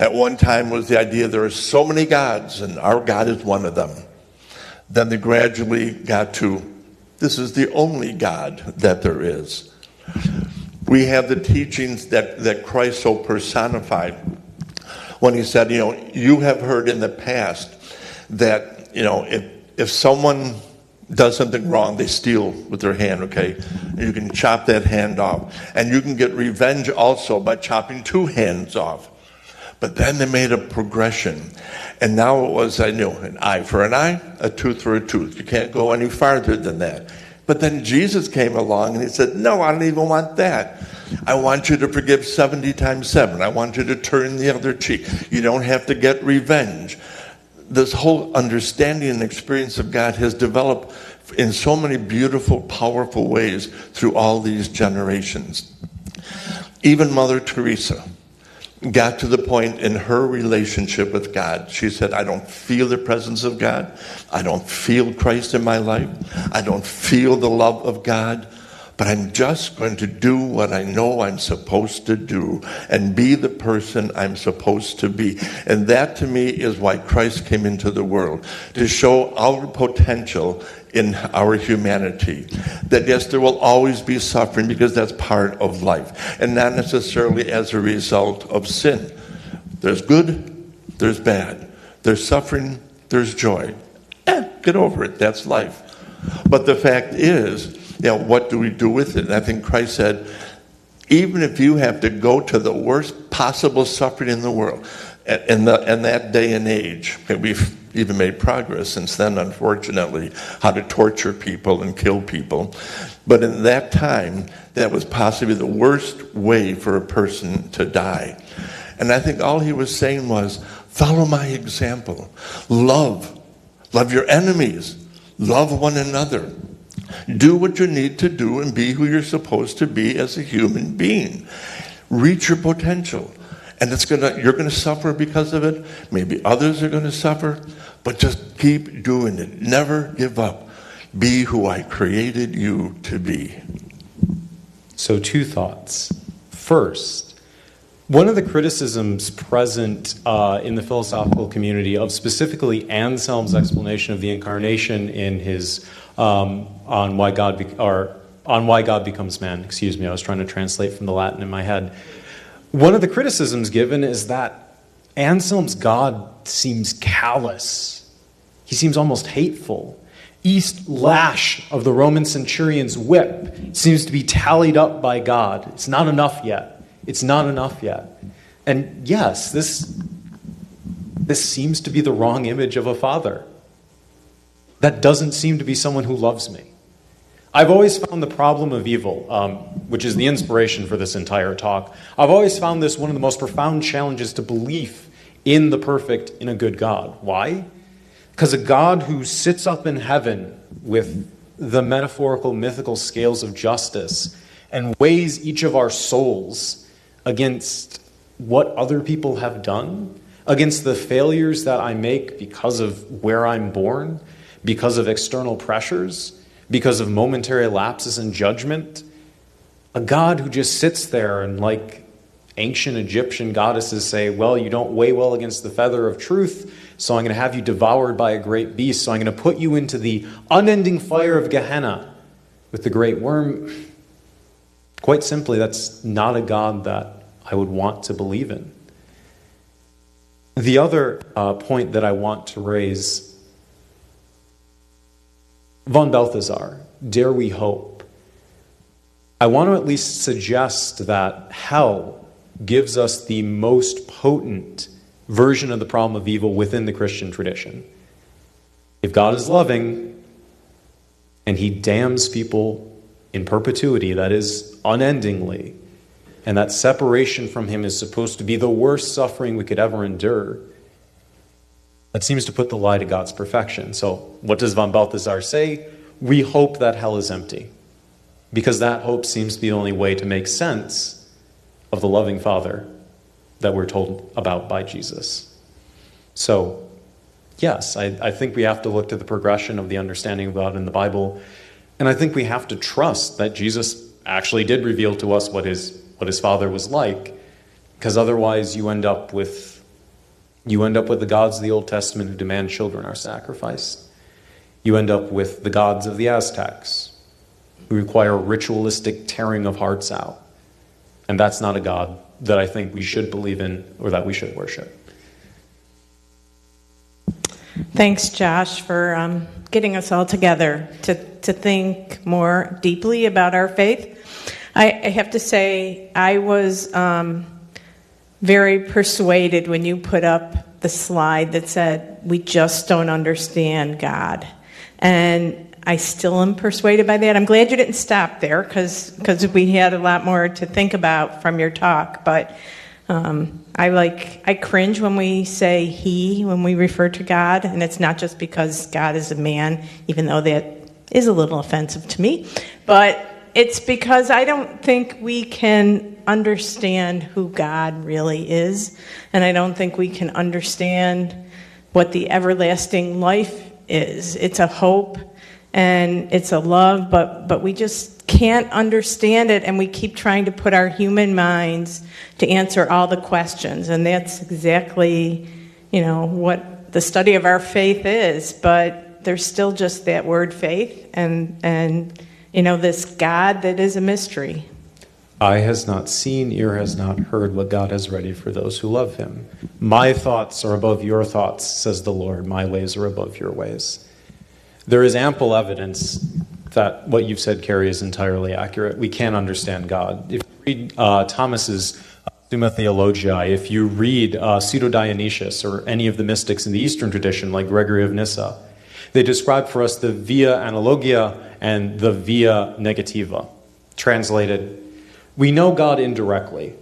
At one time was the idea there are so many gods and our God is one of them. Then they gradually got to, this is the only God that there is. We have the teachings that Christ so personified when he said, you have heard in the past that, if someone does something wrong, they steal with their hand, okay? You can chop that hand off. And you can get revenge also by chopping two hands off. But then they made a progression. And now it was, an eye for an eye, a tooth for a tooth. You can't go any farther than that. But then Jesus came along and he said, no, I don't even want that. I want you to forgive 70 times 7. I want you to turn the other cheek. You don't have to get revenge. This whole understanding and experience of God has developed in so many beautiful, powerful ways through all these generations. Even Mother Teresa got to the point in her relationship with God. She said, I don't feel the presence of God. I don't feel Christ in my life. I don't feel the love of God. But I'm just going to do what I know I'm supposed to do and be the person I'm supposed to be. And that to me is why Christ came into the world, to show our potential in our humanity. That yes, there will always be suffering because that's part of life and not necessarily as a result of sin. There's good, there's bad. There's suffering, there's joy. Get over it, that's life. But the fact is, what do we do with it? And I think Christ said, even if you have to go to the worst possible suffering in the world, in that day and age, and we've even made progress since then, unfortunately, how to torture people and kill people. But in that time, that was possibly the worst way for a person to die. And I think all he was saying was, follow my example. Love your enemies. Love one another. Do what you need to do and be who you're supposed to be as a human being. Reach your potential. And you're going to suffer because of it. Maybe others are going to suffer. But just keep doing it. Never give up. Be who I created you to be. So 2 thoughts. First, one of the criticisms present in the philosophical community of specifically Anselm's explanation of the incarnation in his on why God becomes man. Excuse me, I was trying to translate from the Latin in my head. One of the criticisms given is that Anselm's God seems callous. He seems almost hateful. Each lash of the Roman centurion's whip seems to be tallied up by God. It's not enough yet. It's not enough yet. And yes, this seems to be the wrong image of a father. That doesn't seem to be someone who loves me. I've always found the problem of evil, which is the inspiration for this entire talk, I've always found this one of the most profound challenges to belief in the perfect, in a good God. Why? Because a God who sits up in heaven with the metaphorical, mythical scales of justice and weighs each of our souls against what other people have done, against the failures that I make because of where I'm born, because of external pressures, because of momentary lapses in judgment. A God who just sits there and, like ancient Egyptian goddesses say, well, you don't weigh well against the feather of truth, so I'm going to have you devoured by a great beast, so I'm going to put you into the unending fire of Gehenna with the great worm. Quite simply, that's not a God that I would want to believe in. The other point that I want to raise, von Balthasar, Dare We Hope? I want to at least suggest that hell gives us the most potent version of the problem of evil within the Christian tradition. If God is loving and he damns people in perpetuity, that is, unendingly, and that separation from him is supposed to be the worst suffering we could ever endure, that seems to put the lie to God's perfection. So what does von Balthasar say? We hope that hell is empty, because that hope seems to be the only way to make sense of the loving Father that we're told about by Jesus. So, yes, I think we have to look to the progression of the understanding of God in the Bible, and I think we have to trust that Jesus actually did reveal to us what his Father was like, because otherwise you end up with the gods of the Old Testament who demand children are sacrificed. You end up with the gods of the Aztecs who require ritualistic tearing of hearts out. And that's not a God that I think we should believe in or that we should worship. Thanks, Josh, for getting us all together to think more deeply about our faith. I have to say, I was very persuaded when you put up the slide that said, we just don't understand God. And I still am persuaded by that. I'm glad you didn't stop there, because we had a lot more to think about from your talk. But I cringe when we say he, when we refer to God, and it's not just because God is a man, even though that is a little offensive to me, but it's because I don't think we can understand who God really is, and I don't think we can understand what the everlasting life is. It's a hope and it's a love, but we just can't understand it, and we keep trying to put our human minds to answer all the questions, and that's exactly, what the study of our faith is. But there's still just that word faith, and this God that is a mystery. Eye has not seen, ear has not heard what God has ready for those who love him. My thoughts are above your thoughts, says the Lord. My ways are above your ways. There is ample evidence that what you've said, Carrie, is entirely accurate. We can't understand God. If you read Thomas's Summa Theologiae, if you read Pseudo-Dionysius or any of the mystics in the Eastern tradition, like Gregory of Nyssa, they describe for us the via analogia and the via negativa. Translated, we know God indirectly.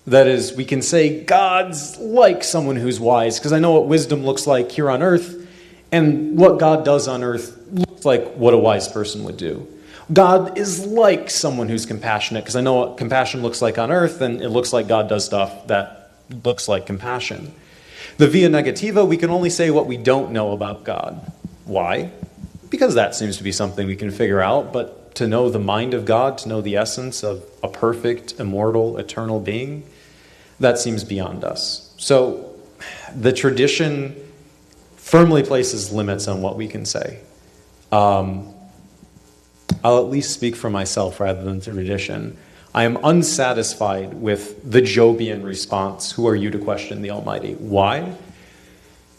That is, we can say God's like someone who's wise, because I know what wisdom looks like here on earth, and what God does on earth looks like what a wise person would do. God is like someone who's compassionate, because I know what compassion looks like on earth, and it looks like God does stuff that looks like compassion. The via negativa, we can only say what we don't know about God. Why? Because that seems to be something we can figure out, but to know the mind of God, to know the essence of a perfect, immortal, eternal being, that seems beyond us. So the tradition firmly places limits on what we can say. I'll at least speak for myself rather than the tradition. I am unsatisfied with the Jobian response, who are you to question the Almighty? Why?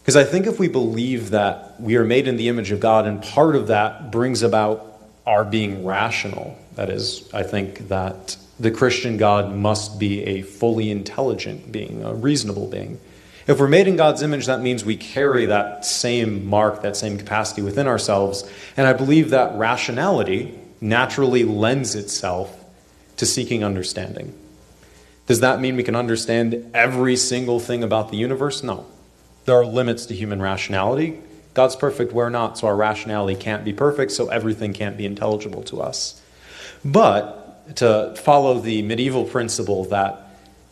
Because I think if we believe that we are made in the image of God, and part of that brings about our being rational, that is, I think that the Christian God must be a fully intelligent being, a reasonable being. If we're made in God's image, that means we carry that same mark, that same capacity within ourselves. And I believe that rationality naturally lends itself to seeking understanding. Does that mean we can understand every single thing about the universe? No. There are limits to human rationality. God's perfect, we're not, so our rationality can't be perfect, so everything can't be intelligible to us. But to follow the medieval principle that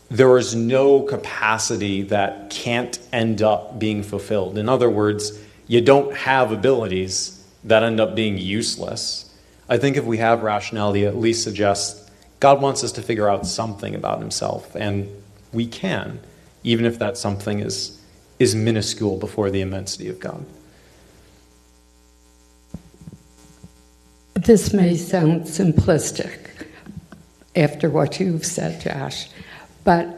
there is no capacity that can't end up being fulfilled. In other words, you don't have abilities that end up being useless. I think if we have rationality, it at least suggests God wants us to figure out something about himself, and we can, even if that something is minuscule before the immensity of God. This may sound simplistic after what you've said, Josh, but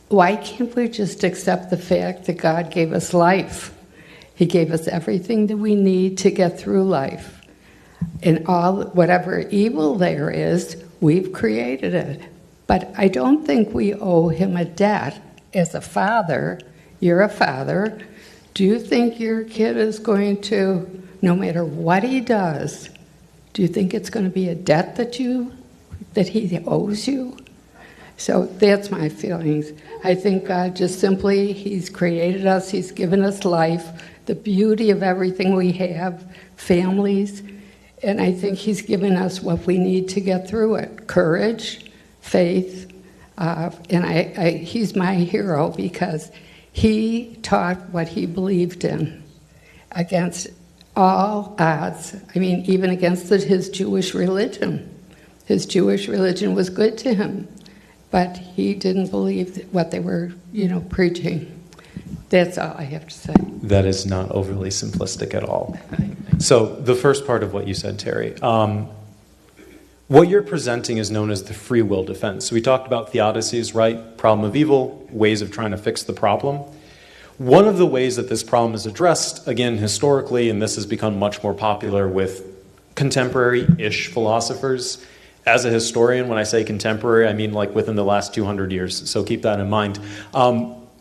why can't we just accept the fact that God gave us life? He gave us everything that we need to get through life. And whatever evil there is, we've created it. But I don't think we owe him a debt. As a father, you're a father. Do you think your kid is going to, no matter what he does, do you think it's going to be a debt that he owes you? So that's my feelings. I think God just simply, He's created us, He's given us life, the beauty of everything we have, families, and I think He's given us what we need to get through it. Courage, faith, and He's my hero because He taught what He believed in against all odds. I mean, even against his Jewish religion. His Jewish religion was good to him, but he didn't believe what they were, preaching. That's all I have to say. That is not overly simplistic at all. So the first part of what you said, Terry, what you're presenting is known as the free will defense. So we talked about theodicies, right? Problem of evil, ways of trying to fix the problem. One of the ways that this problem is addressed, again, historically, and this has become much more popular with contemporary-ish philosophers. As a historian, when I say contemporary, I mean like within the last 200 years, so keep that in mind.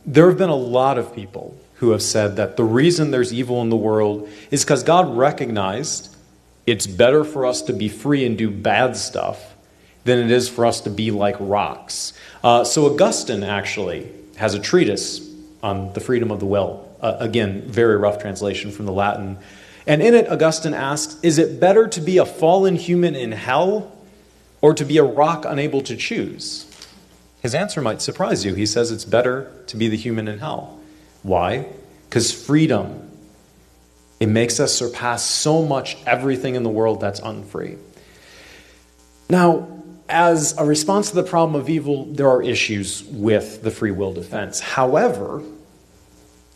There have been a lot of people who have said that the reason there's evil in the world is because God recognized it's better for us to be free and do bad stuff than it is for us to be like rocks. So Augustine actually has a treatise on the freedom of the will. Again, very rough translation from the Latin. And in it, Augustine asks, is it better to be a fallen human in hell or to be a rock unable to choose? His answer might surprise you. He says it's better to be the human in hell. Why? Because freedom, it makes us surpass so much everything in the world that's unfree. Now, as a response to the problem of evil, there are issues with the free will defense. However,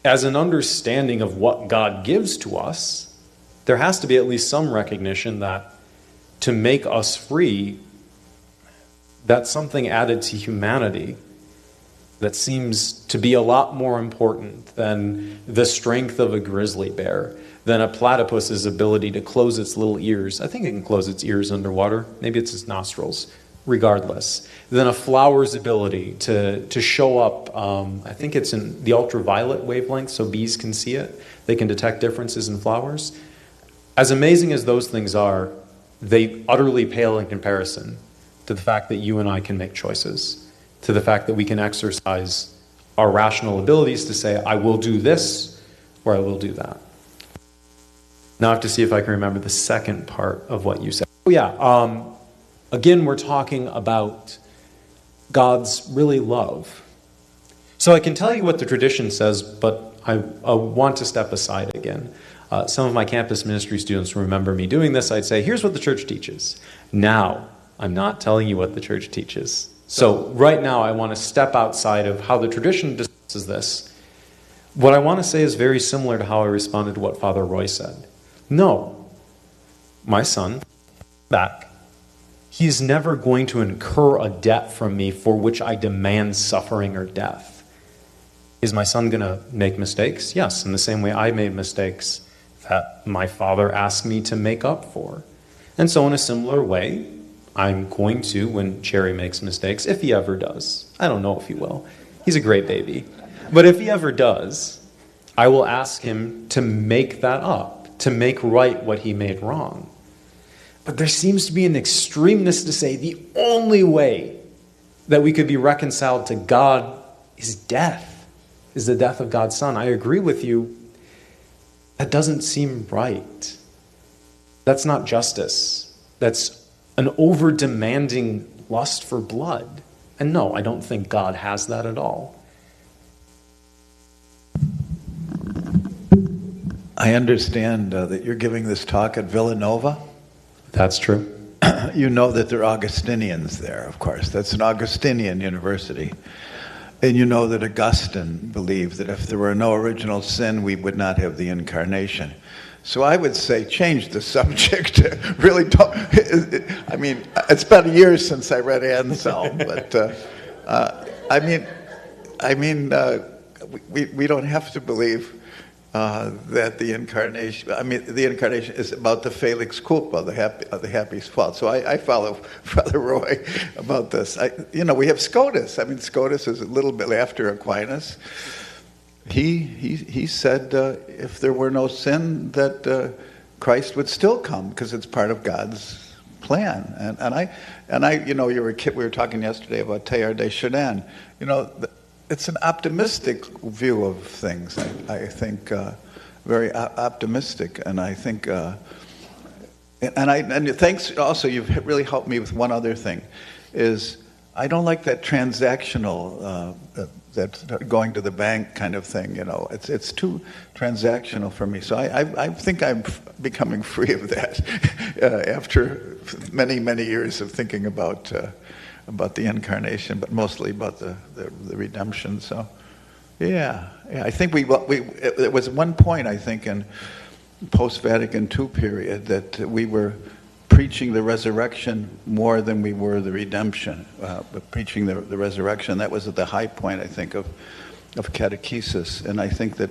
as an understanding of what God gives to us, there has to be at least some recognition that to make us free, that's something added to humanity that seems to be a lot more important than the strength of a grizzly bear, than a platypus's ability to close its little ears. I think it can close its ears underwater. Maybe it's its nostrils. Regardless, than a flower's ability to show up, I think it's in the ultraviolet wavelength, so bees can see it. They can detect differences in flowers. As amazing as those things are, they utterly pale in comparison to the fact that you and I can make choices, to the fact that we can exercise our rational abilities to say, I will do this, or I will do that. Now I have to see if I can remember the second part of what you said. Oh yeah, again, we're talking about God's really love. So I can tell you what the tradition says, but I want to step aside again. Some of my campus ministry students remember me doing this. I'd say, here's what the church teaches. Now, I'm not telling you what the church teaches. So right now, I want to step outside of how the tradition discusses this. What I want to say is very similar to how I responded to what Father Roy said. No, my son, back. He is never going to incur a debt from me for which I demand suffering or death. Is my son going to make mistakes? Yes, in the same way I made mistakes that my father asked me to make up for. And so in a similar way, I'm going to, when Cherry makes mistakes, if he ever does, I don't know if he will. He's a great baby. But if he ever does, I will ask him to make that up, to make right what he made wrong. But there seems to be an extremeness to say the only way that we could be reconciled to God is death, is the death of God's Son. I agree with you. That doesn't seem right. That's not justice. That's an over-demanding lust for blood. And no, I don't think God has that at all. I understand that you're giving this talk at Villanova. That's true. You know that there are Augustinians there, of course. That's an Augustinian university. And you know that Augustine believed that if there were no original sin, we would not have the incarnation. So I would say change the subject. Really don't. I mean, it's been years since I read Anselm, but we don't have to believe that the incarnation. I mean, the incarnation is about the Felix culpa, the happy's fault. So I follow Father Roy about this. We have Scotus. I mean, Scotus is a little bit after Aquinas. He said if there were no sin, that Christ would still come because it's part of God's plan. And I, you know, we were talking yesterday about Teilhard de Chardin. You know, it's an optimistic view of things. I think very optimistic, and I think, and thanks also. You've really helped me with one other thing, is I don't like that transactional. That going to the bank kind of thing, you know, it's too transactional for me. So I think I'm becoming free of that after many years of thinking about the incarnation, but mostly about the redemption. So yeah, I think it was one point, I think, in post-Vatican II period that we were preaching the resurrection more than we were the redemption. But preaching the resurrection, that was at the high point, I think, of catechesis. And I think that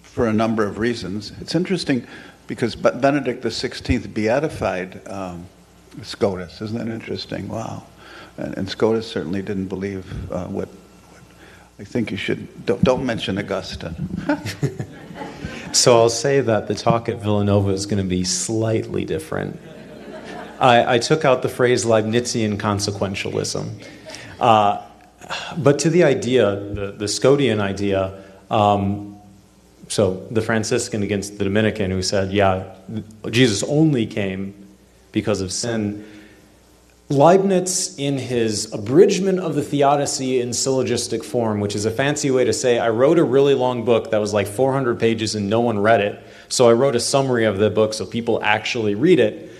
for a number of reasons. It's interesting because Benedict XVI beatified Scotus. Isn't that interesting? Wow. And Scotus certainly didn't believe what I think you should... Don't mention Augustine. So I'll say that the talk at Villanova is going to be slightly different. I took out the phrase Leibnizian consequentialism. But to the idea, the Scotian idea, so the Franciscan against the Dominican who said, yeah, Jesus only came because of sin. Leibniz, in his abridgment of the Theodicy in syllogistic form, which is a fancy way to say, I wrote a really long book that was like 400 pages and no one read it, so I wrote a summary of the book so people actually read it.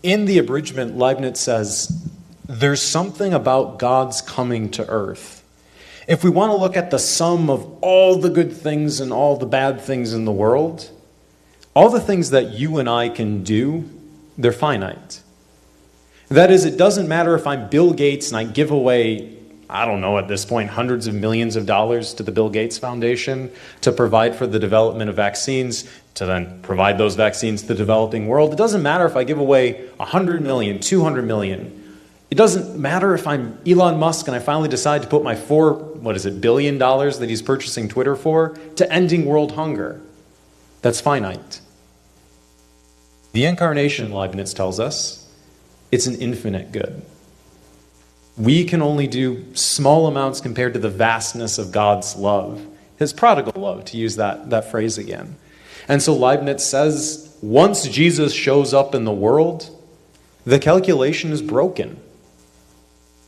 In the abridgment, Leibniz says, there's something about God's coming to earth. If we want to look at the sum of all the good things and all the bad things in the world, all the things that you and I can do, they're finite. That is, it doesn't matter if I'm Bill Gates and I give away, I don't know at this point, hundreds of millions of dollars to the Bill Gates Foundation to provide for the development of vaccines, to then provide those vaccines to the developing world. It doesn't matter if I give away 100 million, 200 million. It doesn't matter if I'm Elon Musk and I finally decide to put my $4 billion that he's purchasing Twitter for to ending world hunger. That's finite. The incarnation, Leibniz tells us, it's an infinite good. We can only do small amounts compared to the vastness of God's love, his prodigal love, to use that phrase again. And so Leibniz says, once Jesus shows up in the world, the calculation is broken.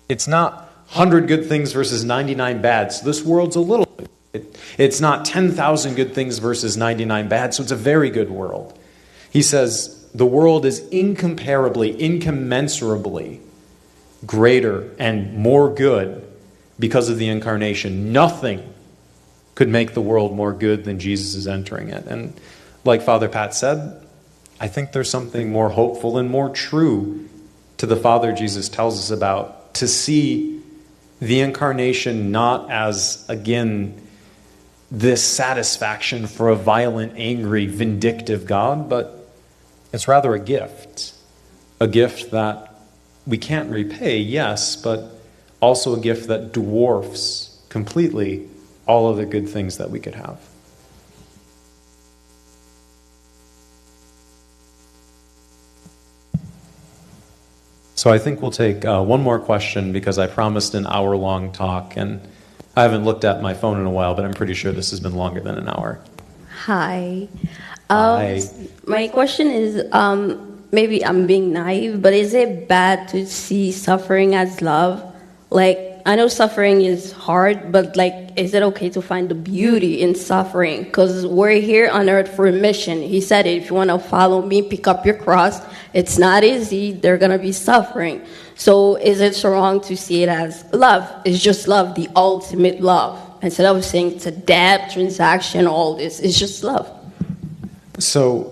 It's not 100 good things versus 99 bad, so this world's a little bit. It's not 10,000 good things versus 99 bad, so it's a very good world. He says, the world is incommensurably greater and more good because of the incarnation. Nothing could make the world more good than Jesus is entering it. And like Father Pat said, I think there's something more hopeful and more true to the Father Jesus tells us about, to see the incarnation not as, again, this satisfaction for a violent, angry, vindictive God, but it's rather a gift that we can't repay, yes, but also a gift that dwarfs completely all of the good things that we could have. So I think we'll take one more question because I promised an hour-long talk, and I haven't looked at my phone in a while, but I'm pretty sure this has been longer than an hour. Hi. Hi. My question is, maybe I'm being naive, but is it bad to see suffering as love? Like, I know suffering is hard, but is it okay to find the beauty in suffering? Because we're here on earth for a mission. He said it, if you want to follow me, pick up your cross. It's not easy. They're going to be suffering. So is it so wrong to see it as love? It's just love, the ultimate love. Instead of saying it's a debt, transaction, all this, it's just love. So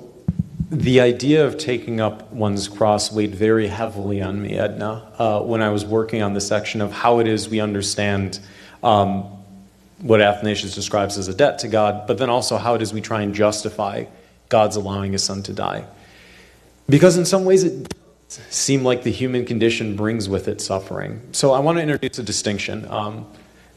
the idea of taking up one's cross weighed very heavily on me, Edna, when I was working on the section of how it is we understand what Athanasius describes as a debt to God, but then also how it is we try and justify God's allowing his son to die. Because in some ways it seems like the human condition brings with it suffering. So I want to introduce a distinction.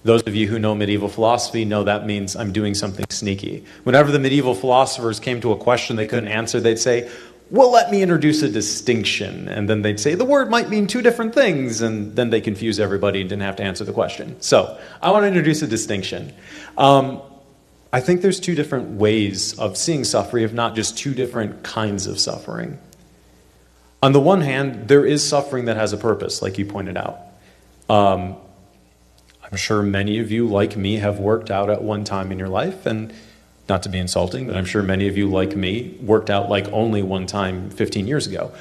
Those of you who know medieval philosophy know that means I'm doing something sneaky. Whenever the medieval philosophers came to a question they couldn't answer, they'd say, well, let me introduce a distinction. And then they'd say the word might mean two different things, and then they confuse everybody and didn't have to answer the question. So I want to introduce a distinction. I think there's two different ways of seeing suffering, if not just two different kinds of suffering. On the one hand, there is suffering that has a purpose, like you pointed out. I'm sure many of you, like me, have worked out at one time in your life, and not to be insulting, but I'm sure many of you, like me, worked out like only one time 15 years ago.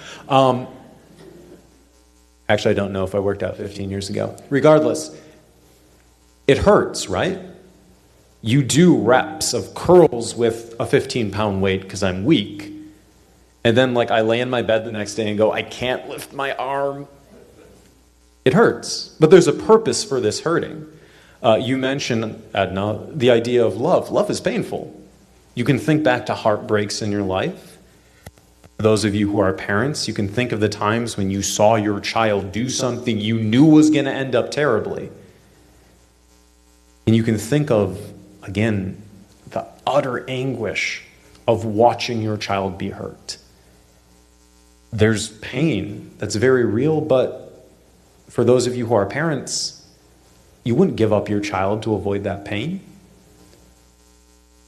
Actually, I don't know if I worked out 15 years ago. Regardless, it hurts, right? You do reps of curls with a 15-pound weight because I'm weak. And then I lay in my bed the next day and go, I can't lift my arm. It hurts. But there's a purpose for this hurting. You mentioned, Adna, the idea of love. Love is painful. You can think back to heartbreaks in your life. For those of you who are parents, you can think of the times when you saw your child do something you knew was going to end up terribly. And you can think of, again, the utter anguish of watching your child be hurt. There's pain that's very real, but for those of you who are parents, you wouldn't give up your child to avoid that pain.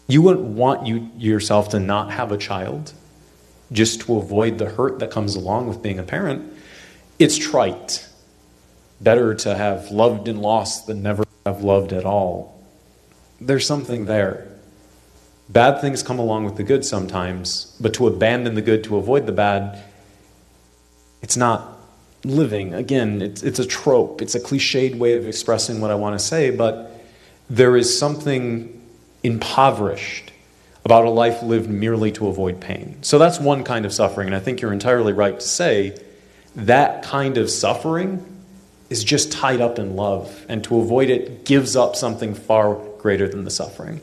You wouldn't want yourself to not have a child just to avoid the hurt that comes along with being a parent. It's trite. Better to have loved and lost than never have loved at all. There's something there. Bad things come along with the good sometimes, but to abandon the good to avoid the bad, it's not living. Again, it's a trope. It's a cliched way of expressing what I want to say, but there is something impoverished about a life lived merely to avoid pain. So that's one kind of suffering, and I think you're entirely right to say that kind of suffering is just tied up in love, and to avoid it gives up something far greater than the suffering.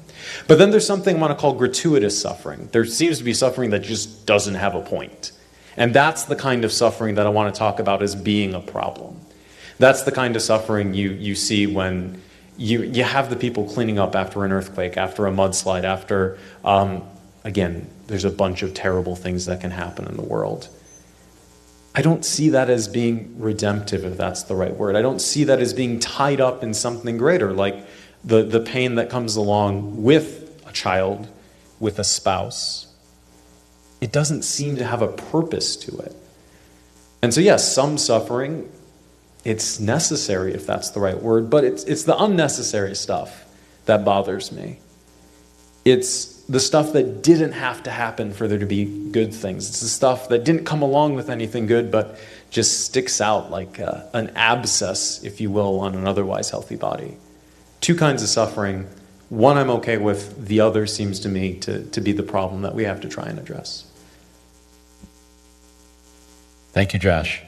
But then there's something I want to call gratuitous suffering. There seems to be suffering that just doesn't have a point. And that's the kind of suffering that I want to talk about as being a problem. That's the kind of suffering you see when you have the people cleaning up after an earthquake, after a mudslide, after, again, there's a bunch of terrible things that can happen in the world. I don't see that as being redemptive, if that's the right word. I don't see that as being tied up in something greater, like the pain that comes along with a child, with a spouse. It doesn't seem to have a purpose to it. And so yes, some suffering, it's necessary, if that's the right word, but it's the unnecessary stuff that bothers me. It's the stuff that didn't have to happen for there to be good things. It's the stuff that didn't come along with anything good, but just sticks out like an abscess, if you will, on an otherwise healthy body. Two kinds of suffering. One I'm okay with, the other seems to me to be the problem that we have to try and address. Thank you, Josh.